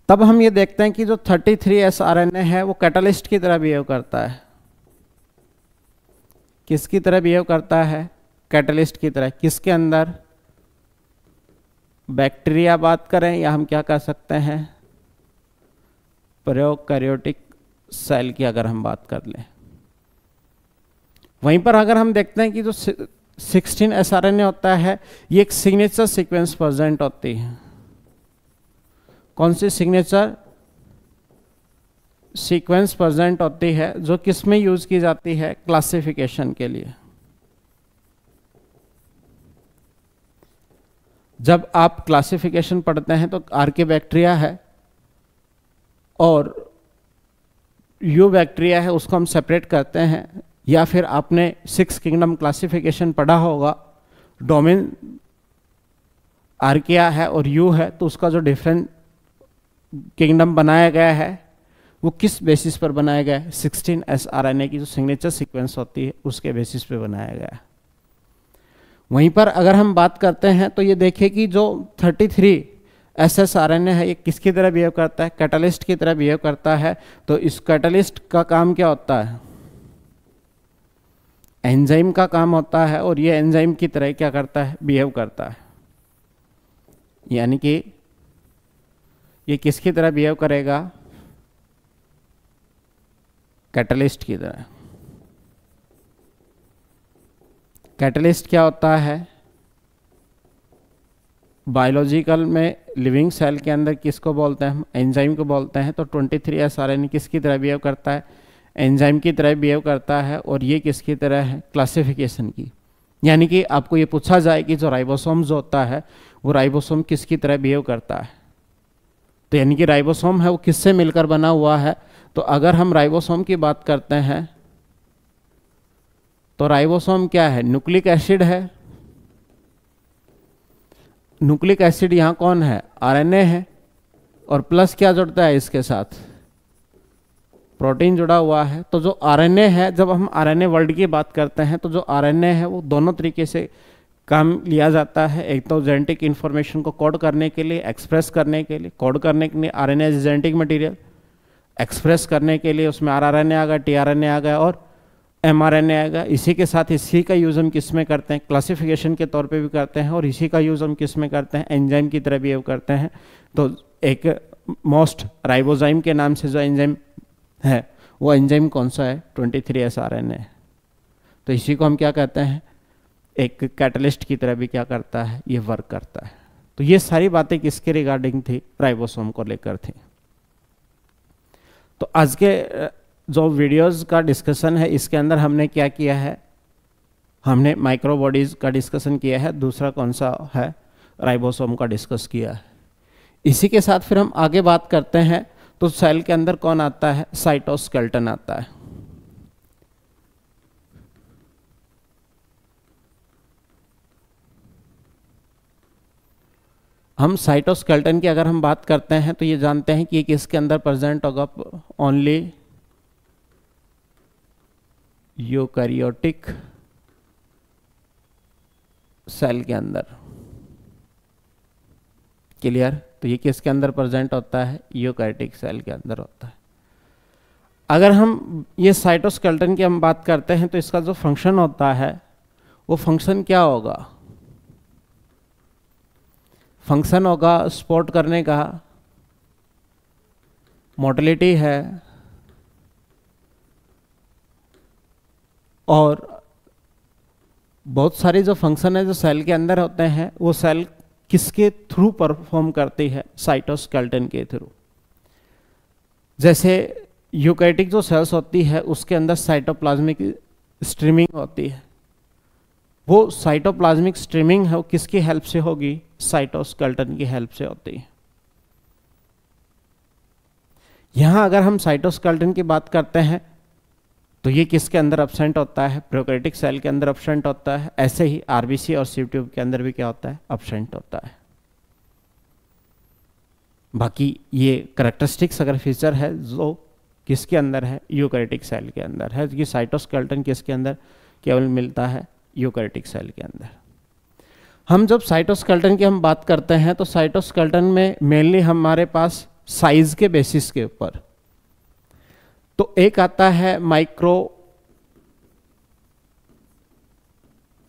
Speaker 1: तब हम ये देखते हैं कि जो 33S RNA है वो कैटालिस्ट की तरह बिहेव करता है। किसकी तरह बिहेव करता है? कैटालिस्ट की तरह। किसके अंदर? बैक्टीरिया बात करें या हम क्या कर सकते हैं, प्रोकैरियोटिक सेल की अगर हम बात कर लें। वहीं पर अगर हम देखते हैं कि जो 16S RNA होता है ये एक सिग्नेचर सीक्वेंस प्रेजेंट होती है। कौन सी सिग्नेचर सीक्वेंस प्रेजेंट होती है? जो किस में यूज की जाती है? क्लासिफिकेशन के लिए। जब आप क्लासिफिकेशन पढ़ते हैं तो आर्किबैक्टीरिया है और यू बैक्टीरिया है, उसको हम सेपरेट करते हैं। या फिर आपने 6 किंगडम क्लासिफिकेशन पढ़ा होगा, डोमेन आर्किया है और यू है, तो उसका जो डिफरेंट किंगडम बनाया गया है वो किस बेसिस पर बनाया गया है? 16S RNA की जो सिग्नेचर सीक्वेंस होती है उसके बेसिस पे बनाया गया है। वहीं पर अगर हम बात करते हैं तो ये देखिए कि जो 33SS RNA है ये किसकी तरह बिहेव करता है? कैटालिस्ट की तरह बिहेव करता है। तो इस कैटालिस्ट का काम क्या होता है? एंजाइम का काम होता है, और ये एंजाइम की तरह क्या करता है? बिहेव करता है। यानी कि ये किसकी तरह बिहेव करेगा? कैटालिस्ट की तरह। कैटालिस्ट क्या होता है? बायोलॉजिकल में लिविंग सेल के अंदर किसको बोलते हैं हम? एंजाइम को बोलते हैं। तो 23S RNA किसकी तरह बिहेव करता है? एंजाइम की तरह बिहेव करता है। और ये किसकी तरह है? क्लासिफिकेशन की। यानी कि आपको ये पूछा जाए कि जो राइबोसोम जो होता है वो राइबोसोम किसकी तरह बिहेव करता है, तो यानी कि राइबोसोम है वो किससे मिलकर बना हुआ है? तो अगर हम राइबोसोम की बात करते हैं तो राइबोसोम क्या है? न्यूक्लिक एसिड है। न्यूक्लिक एसिड यहाँ कौन है? RNA है। और प्लस क्या जुड़ता है इसके साथ? प्रोटीन जुड़ा हुआ है। तो जो RNA है, जब हम RNA वर्ल्ड की बात करते हैं तो जो RNA है वो दोनों तरीके से काम लिया जाता है। एक तो जेनेटिक इंफॉर्मेशन को कोड करने के लिए, एक्सप्रेस करने के लिए। कोड करने के लिए RNA जेनेटिक मटेरियल, एक्सप्रेस करने के लिए उसमें rRNA आ गया, tRNA आ गया और mRNA आएगा। इसी के साथ इसी का यूज़ हम किस में करते हैं? क्लासिफिकेशन के तौर पे भी करते हैं। और इसी का यूज़ हम किस में करते हैं? एंजाइम की तरह बिहेव करते हैं। तो एक मोस्ट राइबोजाइम के नाम से जो एंजाइम है वो एंजाइम कौन सा है? 23S RNA। तो इसी को हम क्या कहते हैं? एक कैटलिस्ट की तरह भी क्या करता है? ये वर्क करता है। तो ये सारी बातें किसके रिगार्डिंग थी? राइबोसोम को लेकर थी। तो आज के जो वीडियोस का डिस्कशन है इसके अंदर हमने क्या किया है? हमने माइक्रोबॉडीज का डिस्कशन किया है। दूसरा कौन सा है? राइबोसोम का डिस्कस किया है। इसी के साथ फिर हम आगे बात करते हैं तो सेल के अंदर कौन आता है? साइटोस्केलेटन आता है। हम साइटोस्केलेटन की अगर हम बात करते हैं तो ये जानते हैं कि ये किसके अंदर प्रेजेंट होगा? ओनली यूकैरियोटिक सेल के अंदर। क्लियर? तो ये किसके अंदर प्रेजेंट होता है? यूकैरियोटिक सेल के अंदर होता है। अगर हम ये साइटोस्केलेटन की हम बात करते हैं तो इसका जो फंक्शन होता है वो फंक्शन क्या होगा? फंक्शन होगा सपोर्ट करने का, मोटिलिटी है, और बहुत सारे जो फंक्शन है जो सेल के अंदर होते हैं वो सेल किसके थ्रू परफॉर्म करती है? साइटोस्केलेटन के थ्रू। जैसे यूकैरियोटिक जो सेल्स होती है उसके अंदर साइटोप्लाज्मिक स्ट्रीमिंग होती है। वो साइटोप्लाज्मिक स्ट्रीमिंग है वो किसकी हेल्प से होगी? साइटोस्केलेटन की हेल्प से होती है। यहां अगर हम साइटोस्केलेटन की बात करते हैं तो ये किसके अंदर एब्सेंट होता है? प्रोकैरियोटिक सेल के अंदर एब्सेंट होता है। ऐसे ही आरबीसी और सीव ट्यूब के अंदर भी क्या होता है? एब्सेंट होता है। बाकी ये करेक्टरिस्टिक्स अगर फीचर है जो किसके अंदर है, यूकैरियोटिक सेल के अंदर है, कि साइटोस्केलेटन किसके अंदर केवल मिलता है, यूकैरियोटिक सेल के अंदर। हम जब साइटोस्केलेटन की हम बात करते हैं तो साइटोस्केलेटन में मेनली हमारे पास साइज के बेसिस के ऊपर तो एक आता है माइक्रो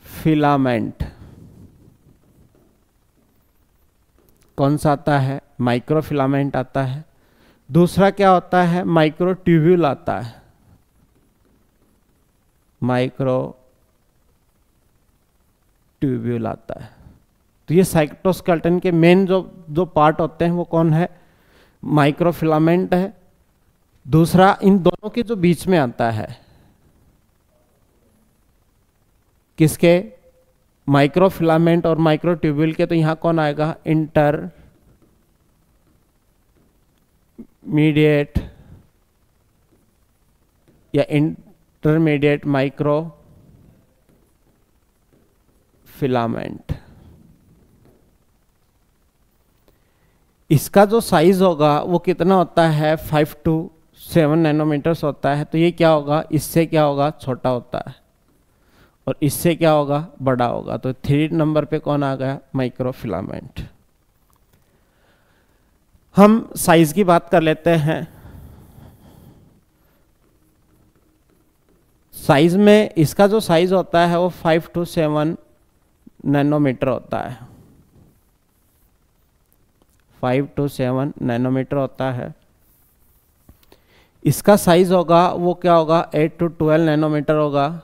Speaker 1: फिलामेंट। कौन सा आता है, माइक्रो फिलामेंट आता है। दूसरा क्या होता है, माइक्रो ट्यूब्यूल आता है, माइक्रो ट्यूब्यूल आता है। तो ये साइटोस्केलेटन के मेन जो पार्ट होते हैं वो कौन है, माइक्रो फिलामेंट है। दूसरा इन दोनों के जो बीच में आता है, किसके, माइक्रो फिलामेंट और माइक्रो ट्यूब्यूल के, तो यहां कौन आएगा, इंटरमीडिएट या इंटरमीडिएट माइक्रो फिलामेंट। इसका जो साइज होगा वो कितना होता है, 5 to 7 नैनोमीटर्स होता है। तो ये क्या होगा, इससे क्या होगा, छोटा होता है, और इससे क्या होगा, बड़ा होगा। तो 3 नंबर पे कौन आ गया, माइक्रो फिलामेंट। हम साइज की बात कर लेते हैं। साइज में इसका जो साइज होता है वो 5 to 7 नैनोमीटर होता है, 5 to 7 नैनोमीटर होता है। इसका साइज होगा वो क्या होगा, 8 to 12 नैनोमीटर होगा,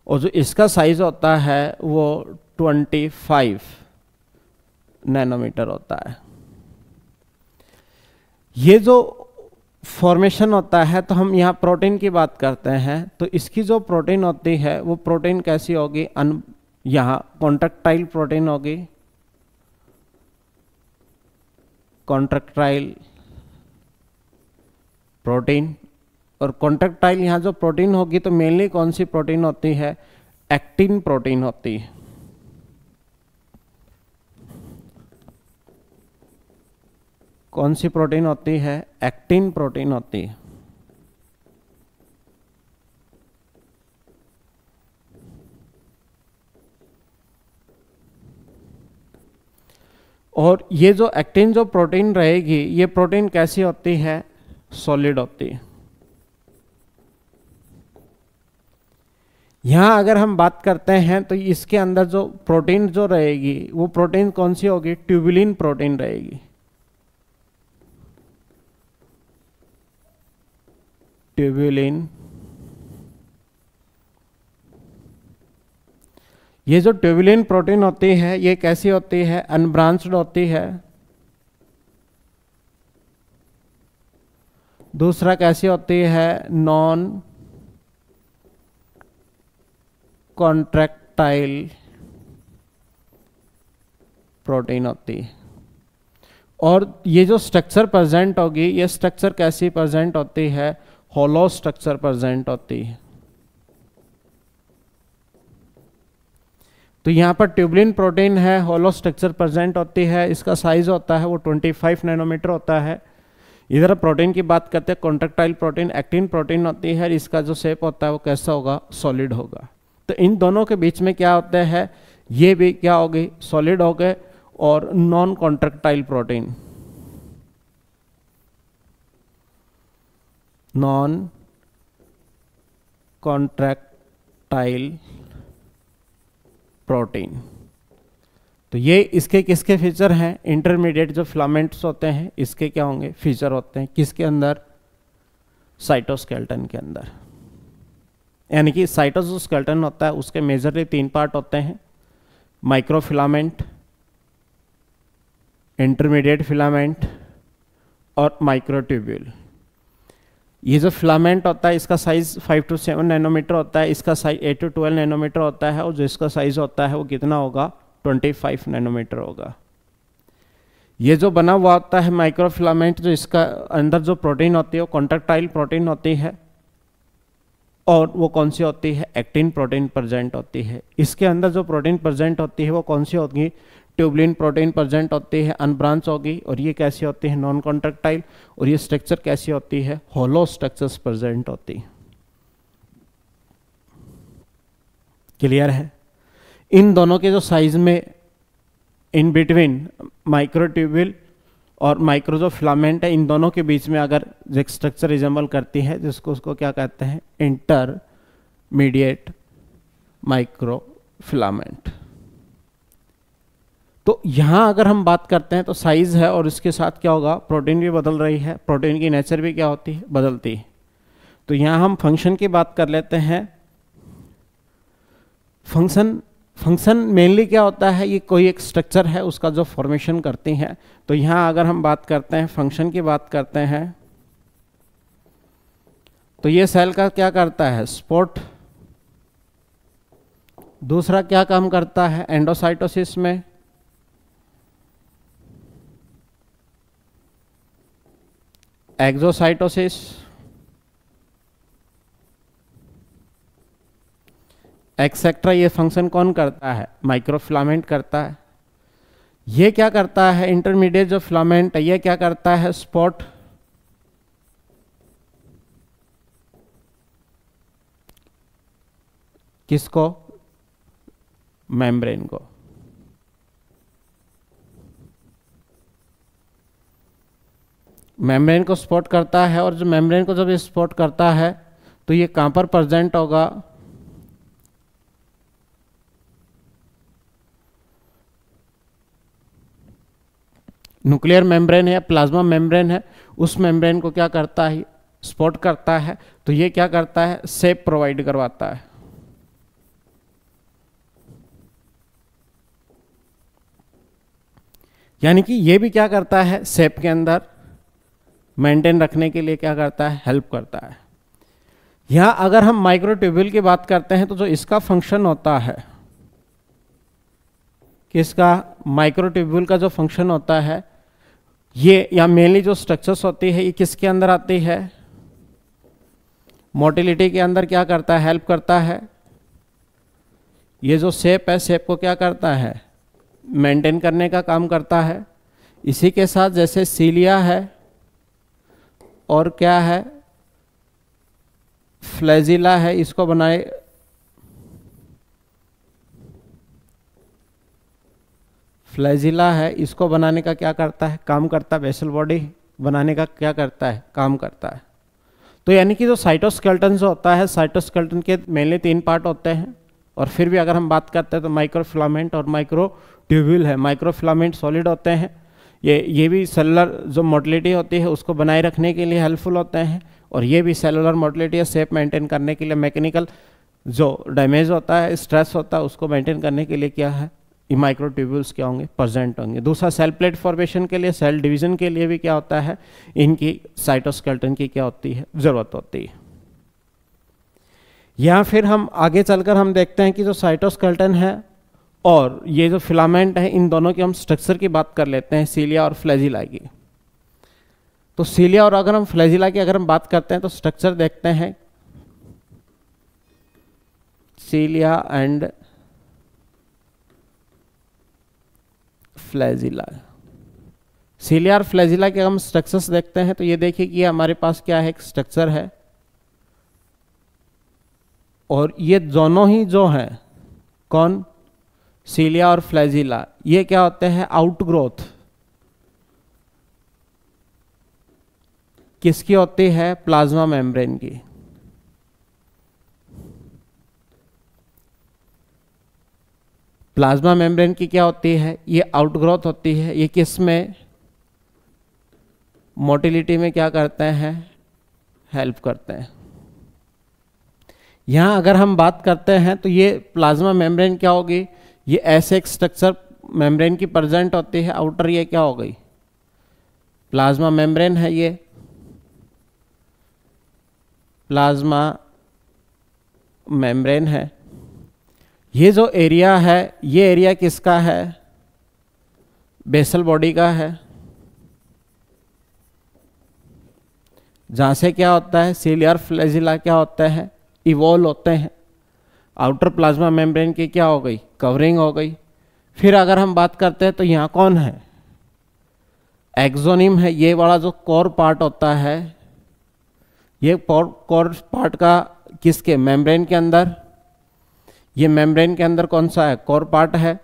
Speaker 1: और जो इसका साइज होता है वो 25 नैनोमीटर होता है। ये जो फॉर्मेशन होता है, तो हम यहाँ प्रोटीन की बात करते हैं, तो इसकी जो प्रोटीन होती है वो प्रोटीन कैसी होगी, यहाँ कॉन्ट्रैक्टाइल प्रोटीन होगी, कॉन्ट्रैक्टाइल प्रोटीन। और कॉन्ट्रैक्टाइल यहाँ जो प्रोटीन होगी तो मेनली कौन सी प्रोटीन होती है, एक्टिन प्रोटीन होती है। कौन सी प्रोटीन होती है, एक्टिन प्रोटीन होती है। और ये जो एक्टिन जो प्रोटीन रहेगी, ये प्रोटीन कैसी होती है, सॉलिड होती है। यहां अगर हम बात करते हैं तो इसके अंदर जो प्रोटीन जो रहेगी वो प्रोटीन कौन सी होगी, ट्यूबुलिन प्रोटीन रहेगी, ट्यूबुलिन। ये जो ट्यूबुलिन प्रोटीन होती है ये कैसी होती है, अनब्रांच्ड होती है। दूसरा कैसी होती है, नॉन कॉन्ट्रैक्टाइल प्रोटीन होती है। और ये जो स्ट्रक्चर प्रेजेंट होगी, ये स्ट्रक्चर कैसी प्रेजेंट होती है, होलो स्ट्रक्चर प्रेजेंट होती है। तो यहाँ पर ट्यूबुलिन प्रोटीन है, होलो स्ट्रक्चर प्रेजेंट होती है, इसका साइज होता है वो 25 नैनोमीटर होता है। इधर प्रोटीन की बात करते हैं, कॉन्ट्रैक्टाइल प्रोटीन, एक्टिन प्रोटीन होती है, इसका जो शेप होता है वो कैसा होगा, सॉलिड होगा। तो इन दोनों के बीच में क्या होता है, ये भी क्या होगी, सॉलिड हो गए। और non contractile protein, non contractile protein. तो ये इसके किसके फीचर हैं, इंटरमीडिएट जो फिलामेंट्स होते हैं इसके क्या होंगे, फीचर होते हैं। किसके अंदर, साइटोस्केलेटन के अंदर। यानी कि साइटोस्केलेटन होता है उसके मेजरली 3 पार्ट होते हैं, माइक्रोफिलामेंट, इंटरमीडिएट फिलामेंट और माइक्रोट्यूब्यूल। ये जो फिलामेंट होता है इसका साइज 5 to 7 नैनोमीटर होता है, इसका साइज 8 to 12 नैनोमीटर होता है, और जो इसका साइज होता है वो कितना होगा, 25 नैनोमीटर होगा। ये जो बना हुआ होता है माइक्रोफिलामेंट, जो इसका अंदर जो प्रोटीन होती है वो कॉन्ट्रैक्टाइल प्रोटीन होती है, और वो कौन सी होती है, एक्टिन प्रोटीन प्रेजेंट होती है। इसके अंदर जो प्रोटीन प्रेजेंट होती है वो कौन सी होगी, ट्यूबलिन प्रोटीन प्रेजेंट होती है, अनब्रांच होगी, और ये कैसी होती है, नॉन कॉन्ट्रेक्टाइल, और ये स्ट्रक्चर कैसी होती है, होलो स्ट्रक्चर्स प्रेजेंट होती है। क्लियर है? इन दोनों के जो साइज में इन बिटवीन माइक्रोट्यूब्यूल और माइक्रो जो फिलामेंट है, इन दोनों के बीच में अगर एक स्ट्रक्चर रिजेंबल करती है, जिसको उसको क्या कहते हैं, इंटरमीडिएट माइक्रो फिलामेंट। तो यहां अगर हम बात करते हैं तो साइज है, और इसके साथ क्या होगा, प्रोटीन भी बदल रही है, प्रोटीन की नेचर भी क्या होती है, बदलती है। तो यहां हम फंक्शन की बात कर लेते हैं। फंक्शन मेनली क्या होता है, ये कोई एक स्ट्रक्चर है उसका जो फॉर्मेशन करती है। तो यहां अगर हम बात करते हैं, फंक्शन की बात करते हैं, तो ये सेल का क्या करता है, सपोर्ट। दूसरा क्या काम करता है, एंडोसाइटोसिस में एक्सोसाइटोसिस, एक्सेट्रा। ये फंक्शन कौन करता है, माइक्रोफिलामेंट करता है। ये क्या करता है, इंटरमीडिएट जो फिलामेंट है, ये क्या करता है, स्पॉट। किसको, मेम्ब्रेन को। मेम्ब्रेन को स्पॉट करता है, और जो मेम्ब्रेन को जब ये स्पॉट करता है तो ये कहां पर प्रेजेंट होगा, न्यूक्लियर मेम्ब्रेन है या प्लाज्मा मेम्ब्रेन है, उस मेम्ब्रेन को क्या करता है, स्पॉट करता है। तो ये क्या करता है, शेप प्रोवाइड करवाता है। यानी कि ये भी क्या करता है, शेप के अंदर मेंटेन रखने के लिए क्या करता है, हेल्प करता है। यहां अगर हम माइक्रोट्यूब्यूल की बात करते हैं तो जो इसका फंक्शन होता है, किसका, माइक्रोट्यूब्यूल का जो फंक्शन होता है, ये या मेनली जो स्ट्रक्चर्स होती है, ये किसके अंदर आती है, मोटिलिटी के अंदर क्या करता है, हेल्प करता है। ये जो शेप है, शेप को क्या करता है, मेंटेन करने का काम करता है। इसी के साथ जैसे सीलिया है और क्या है, फ्लैजिला है, इसको बनाए, फ्लैजिला है, इसको बनाने का क्या करता है, काम करता है। वेसल बॉडी बनाने का क्या करता है, काम करता है। तो यानी कि जो साइटोस्केलेटन जो होता है, साइटोस्केलेटन के मेनली 3 पार्ट होते हैं, और फिर भी अगर हम बात करते हैं तो माइक्रोफिलामेंट और माइक्रोट्यूब्यूल है। माइक्रोफिलामेंट सॉलिड होते हैं, ये भी सेलुलर जो मोटिलिटी होती है उसको बनाए रखने के लिए हेल्पफुल होते हैं, और ये भी सेलुलर मोटिलिटी या शेप मेंटेन करने के लिए, मैकेनिकल जो डैमेज होता है, स्ट्रेस होता है, उसको मेंटेन करने के लिए क्या है, ये माइक्रोट्यूब्यूल्स क्या होंगे, प्रेजेंट होंगे। दूसरा सेल प्लेट फॉर्मेशन के लिए, सेल डिवीजन के लिए भी क्या होता है, इनकी साइटोस्केलेटन की क्या होती है, जरूरत होती है। या फिर हम आगे चलकर हम देखते हैं कि जो साइटोस्केलेटन है और ये जो फिलामेंट है, इन दोनों की हम स्ट्रक्चर की बात कर लेते हैं, सीलिया और फ्लैजिला की। तो सीलिया और अगर हम फ्लैजिला की अगर हम बात करते हैं तो स्ट्रक्चर देखते हैं, सीलिया एंड फ्लैजिला। सीलिया और फ्लैजिला के हम स्ट्रक्चर्स देखते हैं तो ये देखिए कि हमारे पास क्या है, एक स्ट्रक्चर है, और ये दोनों ही जो हैं, कौन, सीलिया और फ्लैजिला, ये क्या होते हैं, आउटग्रोथ किसकी होती है, प्लाज्मा मेम्ब्रेन की। प्लाज्मा मेम्ब्रेन की क्या होती है, ये आउटग्रोथ होती है। ये किस में, मोटिलिटी में क्या करते हैं, हेल्प करते हैं। यहां अगर हम बात करते हैं तो ये प्लाज्मा मेम्ब्रेन क्या होगी, ये ऐसे एक स्ट्रक्चर मेम्ब्रेन की प्रेजेंट होती है। आउटर ये क्या हो गई, प्लाज्मा मेम्ब्रेन है, ये प्लाज्मा मेम्ब्रेन है। ये जो एरिया है, ये एरिया किसका है, बेसल बॉडी का है, जहां से क्या होता है, सीलिया और फ्लैजिला क्या होता है, इवॉल्व होते हैं। आउटर प्लाज्मा मेम्ब्रेन की क्या हो गई, कवरिंग हो गई। फिर अगर हम बात करते हैं तो यहाँ कौन है, एक्सोनिम है। ये वाला जो कोर पार्ट होता है, ये कोर पार्ट का किसके, मेम्ब्रेन के अंदर, ये मेम्ब्रेन के अंदर कौन सा है, कोर पार्ट है।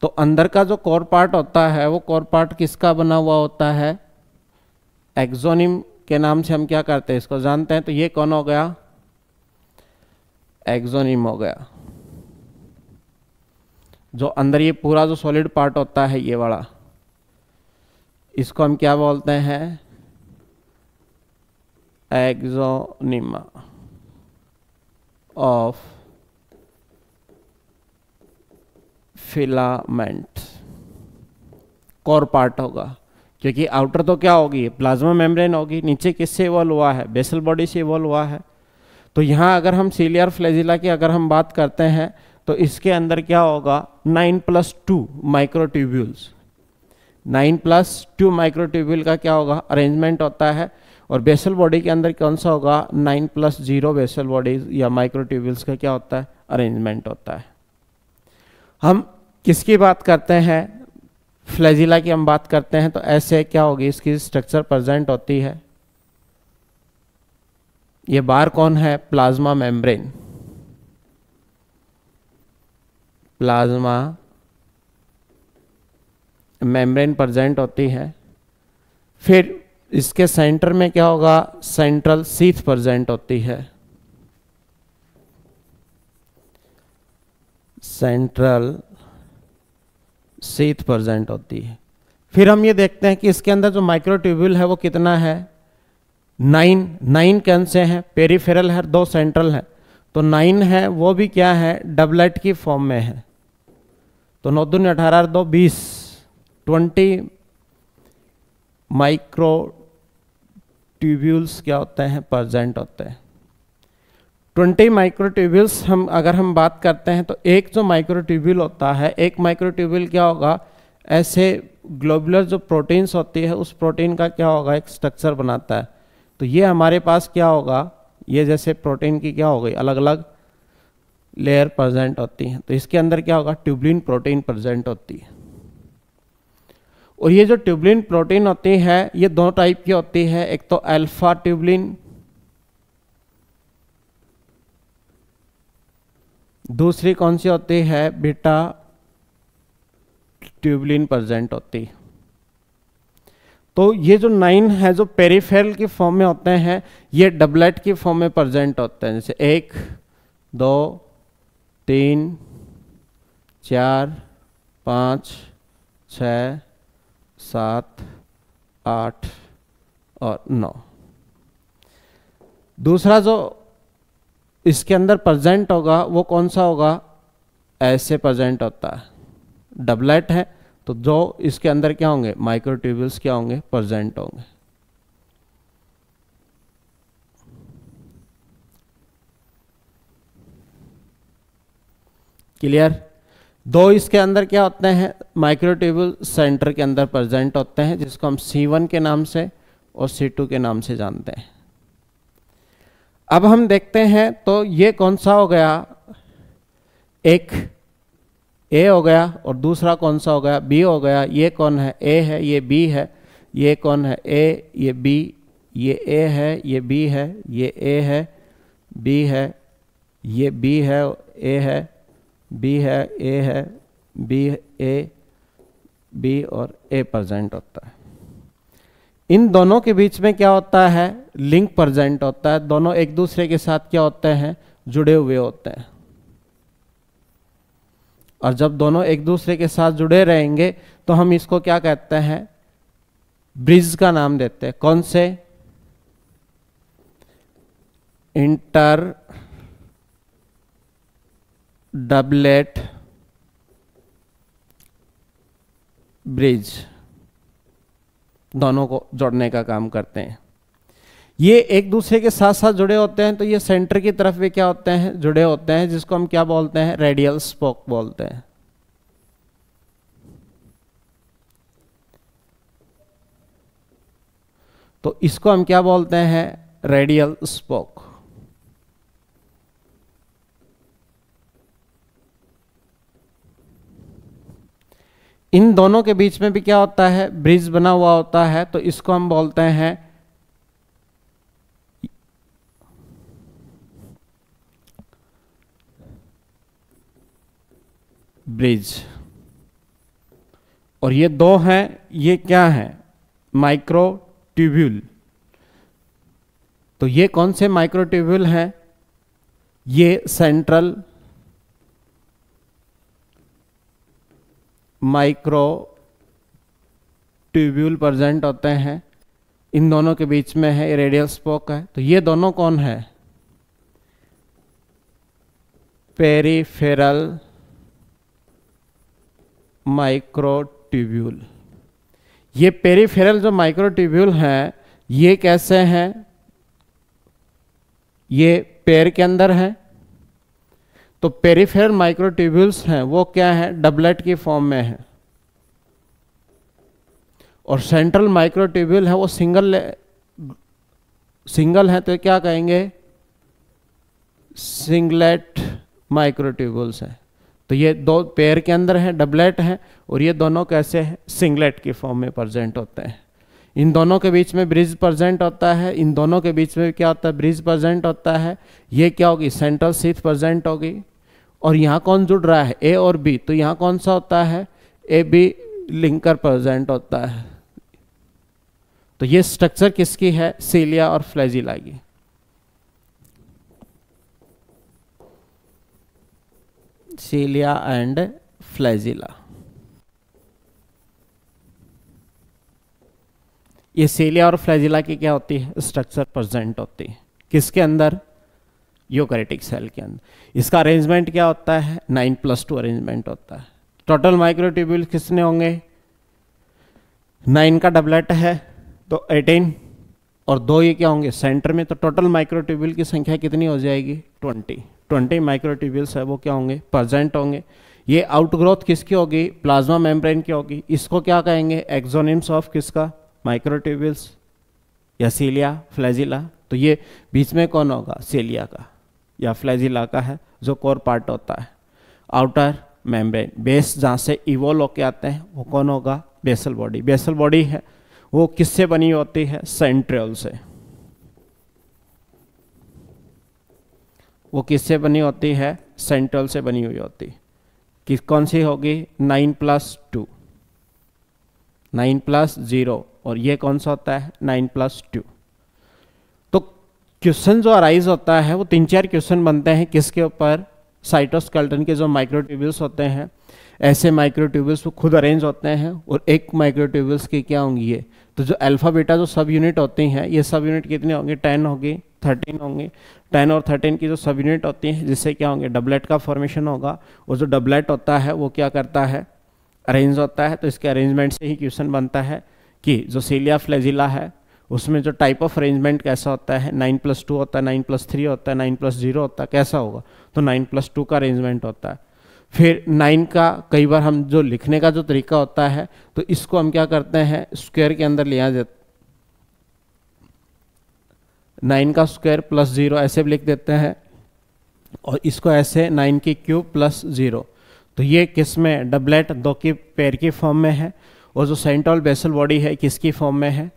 Speaker 1: तो अंदर का जो कोर पार्ट होता है वो कोर पार्ट किसका बना हुआ होता है, एक्सोनिम के नाम से हम क्या करते हैं, इसको जानते हैं। तो ये कौन हो गया, एक्सोनिम हो गया। जो अंदर ये पूरा जो सॉलिड पार्ट होता है ये वाला, इसको हम क्या बोलते हैं, एक्सोनिमा ऑफ फिलामेंट, कोर पार्ट होगा। क्योंकि आउटर तो क्या होगी, प्लाज्मा मेम्ब्रेन होगी। नीचे किससे इवॉल्व हुआ है, बेसल बॉडी से इवॉल्व हुआ है। तो यहाँ अगर हम सीलियर फ्लैजिला की अगर हम बात करते हैं तो इसके अंदर क्या होगा, 9+2 माइक्रोट्यूब्यूल्स, 9+2 माइक्रोट्यूब्यूल का क्या होगा, अरेंजमेंट होता है। और बेसल बॉडी के अंदर कौन सा होगा, 9+0 बेसल बॉडीज या माइक्रोट्यूब्यूल्स का क्या होता है, अरेंजमेंट होता है। हम किसकी बात करते हैं, फ्लैजिला की हम बात करते हैं तो ऐसे क्या होगी, इसकी स्ट्रक्चर प्रेजेंट होती है। ये बार कौन है, plasma membrane, plasma membrane present होती है। फिर इसके सेंटर में क्या होगा, सेंट्रल शीथ प्रेजेंट होती है, सेंट्रल शीथ प्रेजेंट होती है। फिर हम ये देखते हैं कि इसके अंदर जो माइक्रोट्यूब्यूल है वो कितना है, 9 कौन से हैं, पेरिफेरल है, 2 सेंट्रल है। तो 9 है वो भी क्या है, डबलेट की फॉर्म में है। तो 9 दूनी 18 2 20, 20 माइक्रोट्यूब्यूल्स क्या होते हैं, प्रेजेंट होते हैं। 20 माइक्रोट्यूब्यूल्स हम अगर हम बात करते हैं तो एक जो माइक्रोट्यूब्यूल होता है, एक माइक्रोट्यूब्यूल क्या होगा, ऐसे ग्लोबुलर जो प्रोटीन्स होती है उस प्रोटीन का क्या होगा, एक स्ट्रक्चर बनाता है। तो ये हमारे पास क्या होगा, ये जैसे प्रोटीन की क्या हो गई, अलग अलग लेयर प्रेजेंट होती हैं। तो इसके अंदर क्या होगा, ट्यूबुलिन प्रोटीन प्रेजेंट होती है। और ये जो ट्यूबुलिन प्रोटीन होती है ये 2 टाइप की होती है, एक तो अल्फा ट्यूबुलिन, दूसरी कौन सी होती है, बीटा ट्यूबुलिन प्रेजेंट होती है। तो ये जो 9 है जो पेरिफेरल की फॉर्म में होते हैं, ये डबलेट की फॉर्म में प्रेजेंट होते हैं। जैसे 1 2 3 4 5 6 7 8 और 9। दूसरा जो इसके अंदर प्रेजेंट होगा वो कौन सा होगा, ऐसे प्रेजेंट होता है, डबलेट है। तो जो इसके अंदर क्या होंगे, माइक्रोट्यूब्यूल्स क्या होंगे, प्रेजेंट होंगे। क्लियर। 2 इसके अंदर क्या होते हैं, माइक्रोट्यूब्यूल सेंटर के अंदर प्रेजेंट होते हैं, जिसको हम C1 के नाम से और C2 के नाम से जानते हैं। अब हम देखते हैं तो ये कौन सा हो गया, एक ए हो गया और दूसरा कौन सा हो गया, बी हो गया। ये कौन है, ए है, ये बी है। ये कौन है, ए, ये बी, ये ए है, ये बी है, ये ए है, बी है, ये बी है, ए है, बी है, ए है, बी, ए, बी और ए प्रेजेंट होता है। इन दोनों के बीच में क्या होता है, लिंक प्रेजेंट होता है। दोनों एक दूसरे के साथ क्या होते हैं, जुड़े हुए होते हैं। और जब दोनों एक दूसरे के साथ जुड़े रहेंगे तो हम इसको क्या कहते हैं, ब्रिज का नाम देते हैं। कौन से, इंटर डबलेट ब्रिज, दोनों को जोड़ने का काम करते हैं। ये एक दूसरे के साथ साथ जुड़े होते हैं तो ये सेंटर की तरफ भी क्या होते हैं, जुड़े होते हैं, जिसको हम क्या बोलते हैं, रेडियल स्पोक बोलते हैं। तो इसको हम क्या बोलते हैं, रेडियल स्पोक। इन दोनों के बीच में भी क्या होता है, ब्रिज बना हुआ होता है, तो इसको हम बोलते हैं ब्रिज। और ये दो हैं, ये क्या है, माइक्रोट्यूब्यूल। तो ये कौन से माइक्रोट्यूब्यूल हैं, ये सेंट्रल माइक्रोट्यूब्यूल प्रेजेंट होते हैं, इन दोनों के बीच में है रेडियल स्पोक है। तो ये दोनों कौन है, पेरिफेरल माइक्रोट्यूब्यूल। ये पेरिफेरल जो माइक्रोट्यूब्यूल हैं, ये कैसे हैं, ये पैर के अंदर है। तो पेरिफेरल माइक्रोट्यूब्यूल्स हैं वो क्या है, डबलेट की फॉर्म में है। और सेंट्रल माइक्रोट्यूब्यूल है वो सिंगल है, तो क्या कहेंगे, सिंगलेट माइक्रोट्यूब्यूल्स है। तो ये दो पेयर के अंदर है, डबलेट है, और ये दोनों कैसे हैं, सिंगलेट की फॉर्म में प्रेजेंट होते हैं। इन दोनों के बीच में ब्रिज प्रेजेंट होता है, इन दोनों के बीच में क्या होता है, ब्रिज प्रेजेंट होता है। ये क्या होगी, सेंट्रल शीथ प्रेजेंट होगी। और यहाँ कौन जुड़ रहा है, ए और बी, तो यहाँ कौन सा होता है, ए बी लिंकर प्रेजेंट होता है। तो ये स्ट्रक्चर किसकी है, सीलिया और फ्लैजिला की। Cilia and flagella. ये सीलिया और फ्लैजिला की क्या होती है, स्ट्रक्चर प्रेजेंट होती है, किसके अंदर, यूकैरियोटिक सेल के अंदर। इसका अरेंजमेंट क्या होता है, 9+2 अरेंजमेंट होता है। टोटल माइक्रोट्यूब्यूल कितने होंगे, 9 का डबलेट है तो 18, और 2 ये क्या होंगे सेंटर में। तो टोटल माइक्रोट्यूब्यूल की संख्या कितनी हो जाएगी, 20 माइक्रोट्यूब्यूल्स है वो क्या होंगे, प्रेजेंट होंगे। ये आउटग्रोथ किसकी होगी, प्लाज्मा मेम्ब्रेन की होगी। इसको क्या कहेंगे, एक्सोनिम्स ऑफ किसका, माइक्रोट्यूब्यूल्स या सीलिया फ्लैजिला। तो ये बीच में कौन होगा, सीलिया का या फ्लैजिला का है, जो कोर पार्ट होता है। आउटर मेम्ब्रेन, बेस जहाँ से इवोल्व होके आते हैं वो कौन होगा, बेसल बॉडी। बेसल बॉडी है वो किससे बनी होती है, सेंट्रियोल से। वो किससे बनी होती है, सेंट्रियोल से बनी हुई होती। किस कौन सी होगी, 9+2, 9+0, और ये कौन सा होता है, 9+2। तो क्वेश्चन जो अराइज होता है वो 3-4 क्वेश्चन बनते हैं किसके ऊपर, साइटोस्केलेटन के जो माइक्रोट्यूब्यूल्स होते हैं, ऐसे माइक्रोट्यूब्यूल्स वो खुद अरेंज होते हैं, और एक माइक्रोट्यूब्यूल्स की क्या होंगी ये। तो जो अल्फा बीटा जो सब यूनिट होती हैं, ये सब यूनिट कितनी होंगी, 10 होगी, 13 होंगी। 10 और 13 की जो सब यूनिट होती हैं, जिससे क्या होंगे, डबलेट का फॉर्मेशन होगा। और जो डबलेट होता है वो क्या करता है, अरेंज होता है। तो इसके अरेंजमेंट से ही क्वेश्चन बनता है कि जो सीलिया फ्लैजिला है उसमें जो टाइप ऑफ अरेंजमेंट कैसा होता है, 9+2 होता है, 9+3 होता है, 9+0 होता है, कैसा होगा। तो 9+2 का अरेंजमेंट होता है। फिर 9 का कई बार हम जो लिखने का जो तरीका होता है, तो इसको हम क्या करते हैं, स्क्वायर के अंदर लिया जाता, 9 का स्क्वायर +0 ऐसे भी लिख देते हैं, और इसको ऐसे 9 की क्यूब +0। तो ये किस में, डबलेट 2 की पेयर की फॉर्म में है। और जो सेंट्रल बेसल बॉडी है किसकी फॉर्म में है,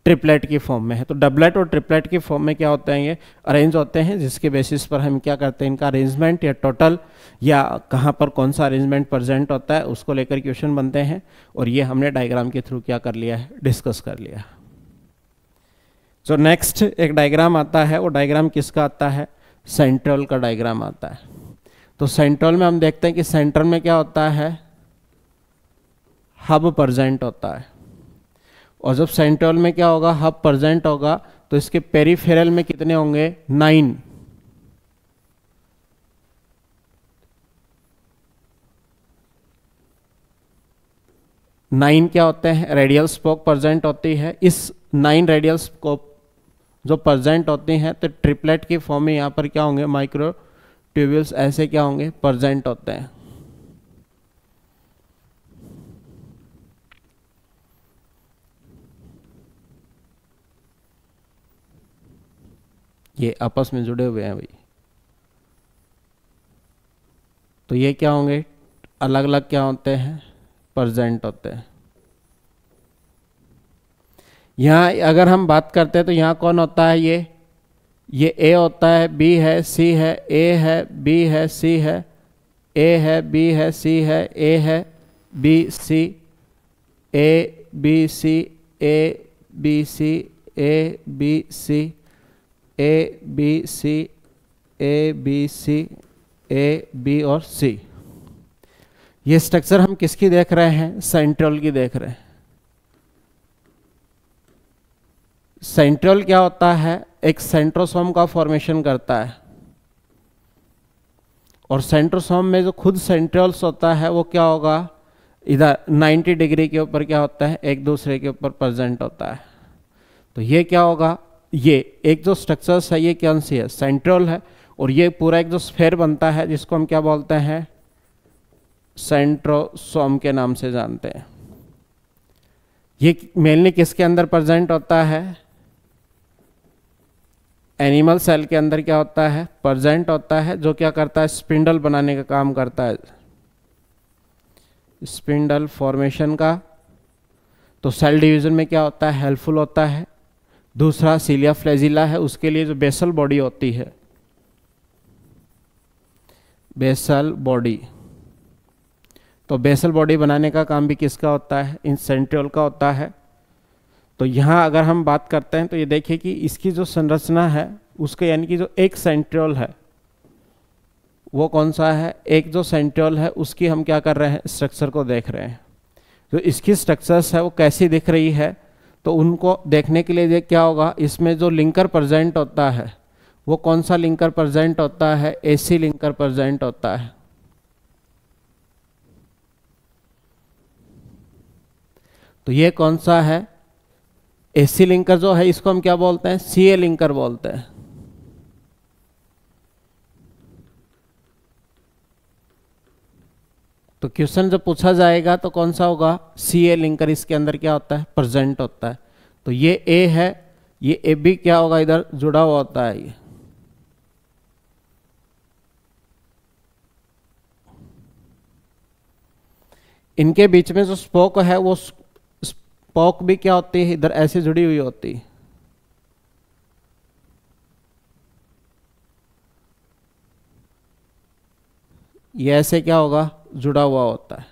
Speaker 1: ट्रिपलेट की फॉर्म में है। तो डबलेट और ट्रिपलेट की फॉर्म में क्या होते हैं, ये अरेंज होते हैं, जिसके बेसिस पर हम क्या करते हैं, इनका अरेंजमेंट या टोटल या कहाँ पर कौन सा अरेंजमेंट प्रेजेंट होता है उसको लेकर क्वेश्चन बनते हैं। और ये हमने डायग्राम के थ्रू क्या कर लिया है, डिस्कस कर लिया। जो नेक्स्ट एक डायग्राम आता है, वो डायग्राम किसका आता है, सेंट्रल का डायग्राम आता है। तो सेंट्रल में हम देखते हैं कि सेंट्रल में क्या होता है, हब प्रेजेंट होता है। और जब सेंट्रल में क्या होगा, हब प्रेजेंट होगा, तो इसके पेरिफेरल में कितने होंगे, 9। नाइन क्या होते हैं, रेडियल स्पोक प्रेजेंट होती है। इस 9 रेडियल स्पोक जो प्रेजेंट होती हैं, तो ट्रिपलेट की फॉर्म में यहाँ पर क्या होंगे, माइक्रो ट्यूब्यूल्स ऐसे क्या होंगे, प्रेजेंट होते हैं। ये आपस में जुड़े हुए हैं भाई। तो ये क्या होंगे, अलग अलग क्या होते हैं, प्रेजेंट होते हैं। यहाँ अगर हम बात करते हैं तो यहाँ कौन होता है, ये ए होता है, बी है, सी है, ए है, बी है, सी है, ए है, बी है, सी है, ए है, बी, सी, ए, बी, सी, ए, बी, सी, ए, बी, सी, ए, बी, सी, ए, बी, सी, ए, बी और सी। ये स्ट्रक्चर हम किसकी देख रहे हैं, सेंट्रियोल की देख रहे हैं। सेंट्रियोल क्या होता है, एक सेंट्रोसोम का फॉर्मेशन करता है, और सेंट्रोसोम में जो खुद सेंट्रियोल्स होता है वो क्या होगा, इधर 90 डिग्री के ऊपर क्या होता है, एक दूसरे के ऊपर प्रेजेंट होता है। तो ये क्या होगा, ये एक जो स्ट्रक्चर्स है ये कौन सी है, सेंट्रियोल है, और ये पूरा एक जो स्फेयर बनता है जिसको हम क्या बोलते हैं, सेंट्रोसोम के नाम से जानते हैं। ये मेनली किसके अंदर प्रेजेंट होता है, एनिमल सेल के अंदर क्या होता है, प्रेजेंट होता है, जो क्या करता है, स्पिंडल बनाने का काम करता है, स्पिंडल फॉर्मेशन का। तो सेल डिवीजन में क्या होता है, हेल्पफुल होता है। दूसरा सीलिया फ्लैजिला है, उसके लिए जो बेसल बॉडी होती है, बेसल बॉडी, तो बेसल बॉडी बनाने का काम भी किसका होता है, इन सेंट्रियोल का होता है। तो यहाँ अगर हम बात करते हैं तो ये देखिए कि इसकी जो संरचना है उसके, यानी कि जो एक सेंट्रियोल है वो कौन सा है, एक जो सेंट्रियोल है उसकी हम क्या कर रहे हैं, स्ट्रक्चर को देख रहे हैं। तो इसकी स्ट्रक्चर्स है वो कैसी दिख रही है, तो उनको देखने के लिए क्या होगा, इसमें जो लिंकर प्रेजेंट होता है वो कौन सा लिंकर प्रेजेंट होता है, एसी लिंकर प्रेजेंट होता है। तो ये कौन सा है, एसी लिंकर जो है इसको हम क्या बोलते हैं, सीए लिंकर बोलते हैं। तो क्वेश्चन जब पूछा जाएगा तो कौन सा होगा, सीए लिंकर इसके अंदर क्या होता है, प्रेजेंट होता है। तो ये ए है, ये ए भी क्या होगा, इधर जुड़ा हुआ होता है। ये इनके बीच में जो स्पोक है वो स्पोक भी क्या होती है, इधर ऐसे जुड़ी हुई होती है। ये ऐसे क्या होगा, जुड़ा हुआ होता है।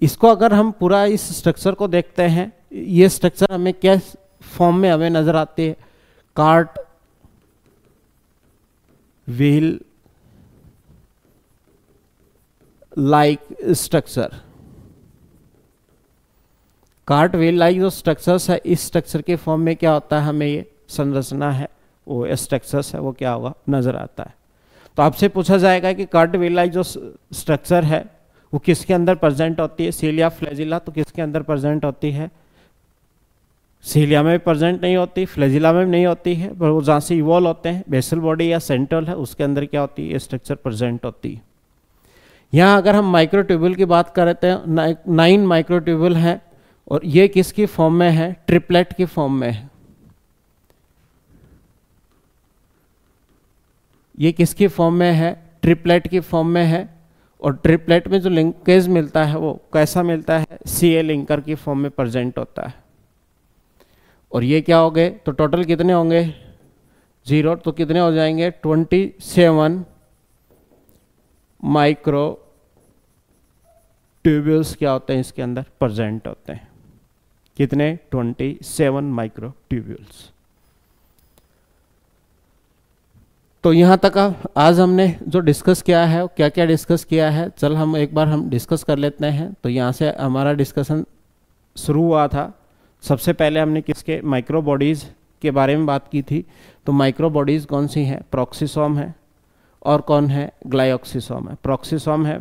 Speaker 1: इसको अगर हम पूरा इस स्ट्रक्चर को देखते हैं, ये स्ट्रक्चर हमें क्या फॉर्म में हमें नजर आती है, cart wheel like structure. Cart wheel like जो स्ट्रक्चर्स है, इस स्ट्रक्चर के फॉर्म में क्या होता है, हमें ये संरचना है वो स्ट्रक्चर्स है वो क्या होगा, नजर आता है। तो आपसे पूछा जाएगा कि कार्ट व्हील लाइक जो स्ट्रक्चर है वो किसके अंदर प्रेजेंट होती है, सीलिया फ्लैजिला, तो किसके अंदर प्रेजेंट होती है, सीलिया में भी प्रेजेंट नहीं होती, फ्लैजिला में भी नहीं होती है, पर वो जहाँ से इवॉल्व होते हैं, बेसल बॉडी या सेंट्रियोल है उसके अंदर क्या होती है, ये स्ट्रक्चर प्रेजेंट होती है। यहाँ अगर हम माइक्रोट्यूब्यूल की बात करते हैं, 9 माइक्रोट्यूब्यूल है, और ये किसकी फॉर्म में है, ट्रिपलेट की फॉर्म में है। ये किसकी फॉर्म में है, ट्रिपलेट की फॉर्म में है, और ट्रिपलेट में जो लिंकेज मिलता है वो कैसा मिलता है, सीए लिंकर की फॉर्म में प्रेजेंट होता है। और ये क्या हो गए, तो टोटल कितने होंगे, 0, तो कितने हो जाएंगे, 27 माइक्रो ट्यूब्यूल्स क्या होते हैं इसके अंदर प्रेजेंट होते हैं। कितने, 27 माइक्रो ट्यूब्यूल्स। तो यहाँ तक आज हमने जो डिस्कस किया है, क्या क्या डिस्कस किया है, चल हम एक बार हम डिस्कस कर लेते हैं। तो यहाँ से हमारा डिस्कशन शुरू हुआ था। सबसे पहले हमने किसके, माइक्रो बॉडीज़ के बारे में बात की थी। तो माइक्रो बॉडीज़ कौन सी हैं, प्रोक्सिसोम है, और कौन है, ग्लाइऑक्सिसोम है। प्रोक्सिसोम है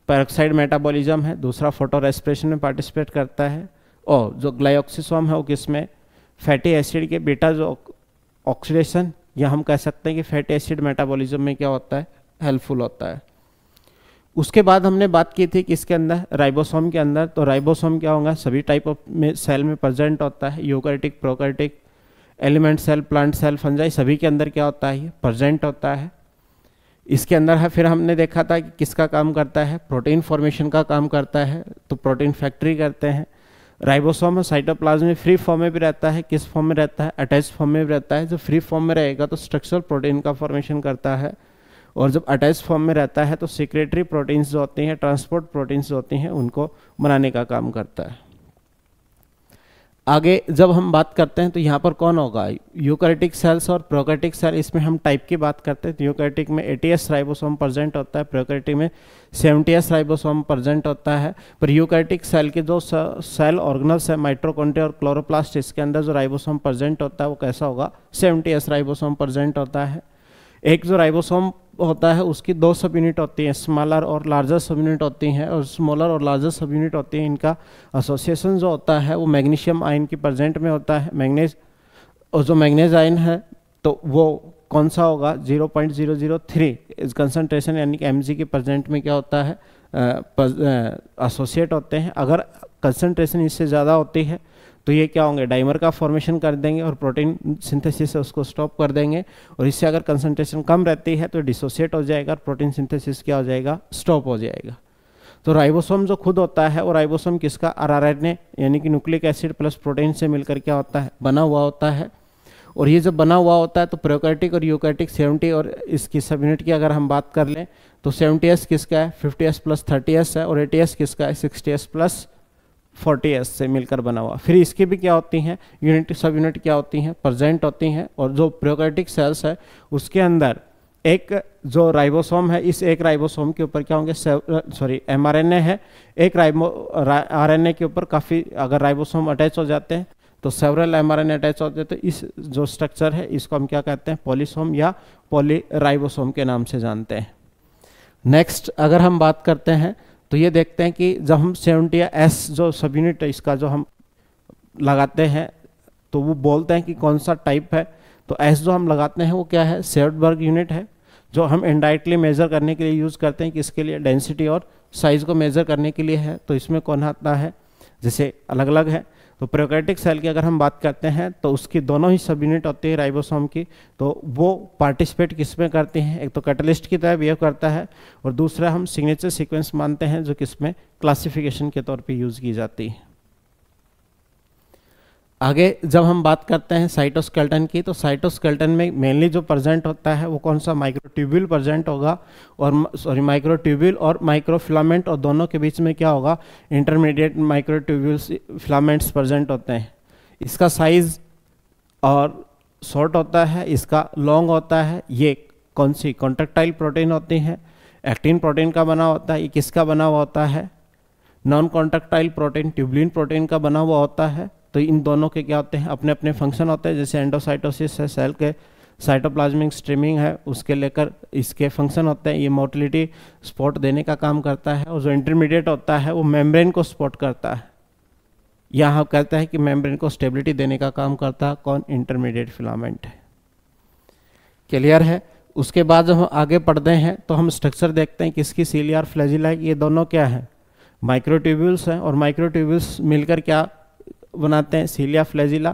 Speaker 1: पेरोक्साइड मेटाबॉलिज्म है, दूसरा फोटो रेस्पिरेशन में पार्टिसिपेट करता है, और जो ग्लाइऑक्सिसोम है वो किसमें, फैटी एसिड के बेटा जो ऑक्सीडेशन, या हम कह सकते हैं कि फैटी एसिड मेटाबॉलिज्म में क्या होता है, हेल्पफुल होता है। उसके बाद हमने बात की थी किसके अंदर, राइबोसोम के अंदर। तो राइबोसोम क्या होगा, सभी टाइप ऑफ में सेल में प्रेजेंट होता है, eukaryotic, prokaryotic, element cell, plant cell, fungi सभी के अंदर क्या होता है, ये प्रेजेंट होता है। इसके अंदर है, फिर हमने देखा था कि किसका काम करता है, प्रोटीन फॉर्मेशन का काम करता है, तो प्रोटीन फैक्ट्री करते हैं। राइबोसोम साइटोप्लाज्म में फ्री फॉर्म में भी रहता है, किस फॉर्म में रहता है, अटैच फॉर्म में भी रहता है। जब फ्री फॉर्म में रहेगा तो स्ट्रक्चरल प्रोटीन का फॉर्मेशन करता है, और जब अटैच फॉर्म में रहता है तो सिक्रेटरी प्रोटीन्स जो होती हैं, ट्रांसपोर्ट प्रोटीन्स जो होती हैं, उनको बनाने का काम करता है। आगे जब हम बात करते हैं तो यहाँ पर कौन होगा, यूकैरियोटिक सेल्स और प्रोकैरियोटिक सेल। इसमें हम टाइप की बात करते हैं तो यूकैरियोटिक में 80s राइबोसोम प्रेजेंट होता है, प्रोकैरियोटिक में 70s राइबोसोम प्रेजेंट होता है। पर यूकैरियोटिक सेल के जो सेल ऑर्गेनल्स है, माइटोकॉन्ड्रिया और क्लोरोप्लास्ट, इसके अंदर जो राइबोसोम प्रेजेंट होता है वो कैसा होगा, 70s राइबोसोम प्रेजेंट होता है। एक जो राइबोसोम होता है उसकी दो सब यूनिट होती हैं, स्मॉलर और लार्जर सब यूनिट होती हैं, और स्मॉलर और लार्जर सब यूनिट होती हैं। इनका एसोसिएशन जो होता है वो मैग्नीशियम आयन की प्रेजेंट में होता है, मैग्नीज, और जो मैग्नीज आयन है तो वो कौन सा होगा, 0.003 इस कंसनट्रेशन यानी कि mg के प्रेजेंट में क्या होता है, एसोसिएट होते हैं। अगर कंसनट्रेशन इससे ज़्यादा होती है तो ये क्या होंगे, डाइमर का फॉर्मेशन कर देंगे और प्रोटीन सिंथेसिस से उसको स्टॉप कर देंगे। और इससे अगर कंसंट्रेशन कम रहती है तो डिसोसिएट हो जाएगा और प्रोटीन सिंथेसिस क्या हो जाएगा, स्टॉप हो जाएगा। तो राइबोसोम जो खुद होता है वो राइबोसोम किसका, आरआरएनए यानी कि न्यूक्लिक एसिड प्लस प्रोटीन से मिलकर क्या होता है, बना हुआ होता है। और ये जब बना हुआ होता है तो प्रोकैरियोटिक और यूकैरियोटिक 70, और इसकी सब यूनिट की अगर हम बात कर लें तो 70s किसका है, 50s प्लस 30s है, और 80s किसका है, 60s प्लस 40s से मिलकर बना हुआ। फिर इसकी भी क्या होती हैं, यूनिट सब यूनिट क्या होती हैं, प्रेजेंट होती हैं। और जो प्रोकैरियोटिक सेल्स है उसके अंदर एक जो राइबोसोम है, इस एक राइबोसोम के ऊपर क्या होंगे, mRNA है, एक RNA के ऊपर काफ़ी अगर राइबोसोम अटैच हो जाते हैं तो सेवरल mRNA अटैच होते हैं। तो इस जो स्ट्रक्चर है इसको हम क्या कहते हैं, पॉलीसोम या पॉलीराइबोसोम के नाम से जानते हैं। नेक्स्ट अगर हम बात करते हैं तो ये देखते हैं कि जब हम 70s जो सब यूनिट है इसका जो हम लगाते हैं तो वो बोलते हैं कि कौन सा टाइप है। तो S जो हम लगाते हैं वो क्या है, सेवरबर्ग यूनिट है, जो हम इनडायरेक्टली मेजर करने के लिए यूज़ करते हैं, कि इसके लिए डेंसिटी और साइज़ को मेजर करने के लिए है। तो इसमें कौन आता है, जैसे अलग अलग है। तो प्रोकैरियोटिक सेल की अगर हम बात करते हैं तो उसकी दोनों ही सब यूनिट होती है राइबोसोम की, तो वो पार्टिसिपेट किस में करती हैं, एक तो कैटलिस्ट की तरह बिहेव करता है, और दूसरा हम सिग्नेचर सीक्वेंस मानते हैं जो किसमें क्लासिफिकेशन के तौर पे यूज़ की जाती है। आगे जब हम बात करते हैं साइटोस्केलेटन की, तो साइटोस्केलेटन में मेनली जो प्रेजेंट होता है वो कौन सा, माइक्रोट्यूब्यूल प्रेजेंट होगा, और माइक्रोट्यूब्यूल और माइक्रोफिलामेंट, और दोनों के बीच में क्या होगा, इंटरमीडिएट माइक्रोट्यूब्यूल्स फिलामेंट्स प्रेजेंट होते हैं। इसका साइज और शॉर्ट होता है, इसका लॉन्ग होता है। ये कौन सी कॉन्ट्रैक्टाइल प्रोटीन होती हैं, एक्टिन प्रोटीन का बना होता है। ये किसका बना हुआ होता है, non contractile protein tubulin protein का बना हुआ होता है। तो इन दोनों के क्या होते हैं, अपने अपने फंक्शन होते हैं। जैसे एंडोसाइटोसिस है, सेल के साइटोप्लाज्मिक स्ट्रीमिंग है, उसके लेकर इसके फंक्शन होते हैं। ये मोटिलिटी सपोर्ट देने का काम करता है, और जो इंटरमीडिएट होता है वो मेम्ब्रेन को सपोर्ट करता है। यहाँ हम कहते हैं कि मेम्ब्रेन को स्टेबिलिटी देने का काम करता है कौन, इंटरमीडिएट फिलामेंट है। क्लियर है। उसके बाद जब हम आगे पढ़ते हैं तो हम स्ट्रक्चर देखते हैं किसकी, सीलिया और फ्लैजिला। ये दोनों क्या है, माइक्रोट्यूब्यूल्स हैं, और माइक्रोट्यूब्यूल्स मिलकर क्या बनाते हैं, सीलिया फ्लैजिला।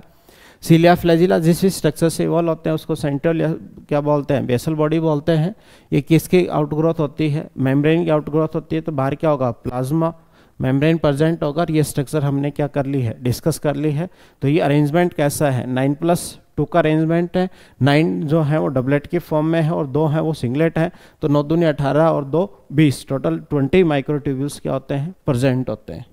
Speaker 1: सीलिया फ्लैजिला जिस भी स्ट्रक्चर से इवॉल्व होते हैं उसको सेंट्रल या क्या बोलते हैं, बेसल बॉडी बोलते हैं। ये किसकी आउटग्रोथ होती है, मेम्ब्रेन की आउटग्रोथ होती है। तो बाहर क्या होगा, प्लाज्मा मेम्ब्रेन प्रेजेंट होगा। और ये स्ट्रक्चर हमने क्या कर ली है, डिस्कस कर ली है। तो ये अरेंजमेंट कैसा है, 9+2 का अरेंजमेंट है। 9 जो है वो डबलेट की फॉर्म में है, और 2 है वो सिंगलेट है। तो 9 दूनी 18 और 2 20, टोटल 20 माइक्रोट्यूब्यूल्स क्या होते हैं, प्रेजेंट होते हैं।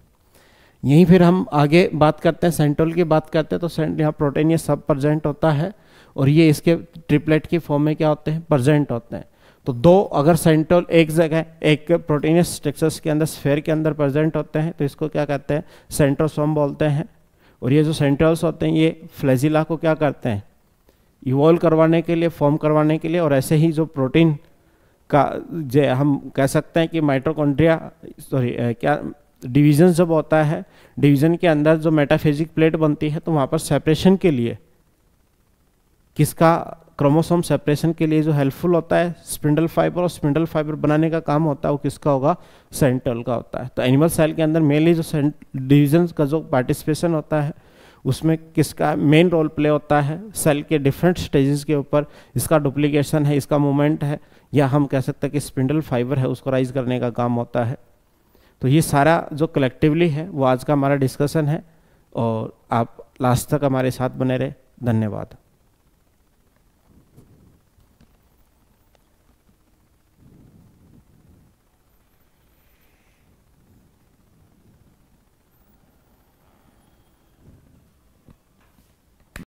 Speaker 1: यहीं फिर हम आगे बात करते हैं, सेंट्रोल की बात करते हैं। तो यहाँ प्रोटीन ये सब प्रेजेंट होता है, और ये इसके ट्रिपलेट की फॉर्म में क्या होते हैं, प्रेजेंट होते हैं। तो दो अगर सेंट्रोल एक जगह एक प्रोटीनियस स्ट्रक्चर्स के अंदर स्फेयर के अंदर प्रेजेंट होते हैं तो इसको क्या कहते हैं, सेंट्रोसोम बोलते हैं। और ये जो सेंट्रोल्स होते हैं ये फ्लैजिला को क्या करते हैं, इवॉल्व करवाने के लिए, फॉर्म करवाने के लिए। और ऐसे ही जो प्रोटीन का जो हम कह सकते हैं कि माइटोकॉन्ड्रिया क्या डिवीजन जब होता है, डिवीजन के अंदर जो मेटाफेजिक प्लेट बनती है तो वहाँ पर सेपरेशन के लिए किसका, क्रोमोसोम सेपरेशन के लिए जो हेल्पफुल होता है स्पिंडल फाइबर, और स्पिंडल फाइबर बनाने का काम होता है वो किसका होगा, सेंट्रल का होता है। तो एनिमल सेल के अंदर मेनली जो डिवीजन का जो पार्टिसिपेशन होता है उसमें किसका मेन रोल प्ले होता है, सेल के डिफरेंट स्टेजेस के ऊपर इसका डुप्लीकेशन है, इसका मूवमेंट है, या हम कह सकते हैं कि स्पिंडल फाइबर है उसको राइज करने का काम होता है। तो ये सारा जो कलेक्टिवली है वो आज का हमारा डिस्कशन है, और आप लास्ट तक हमारे साथ बने रहे। धन्यवाद।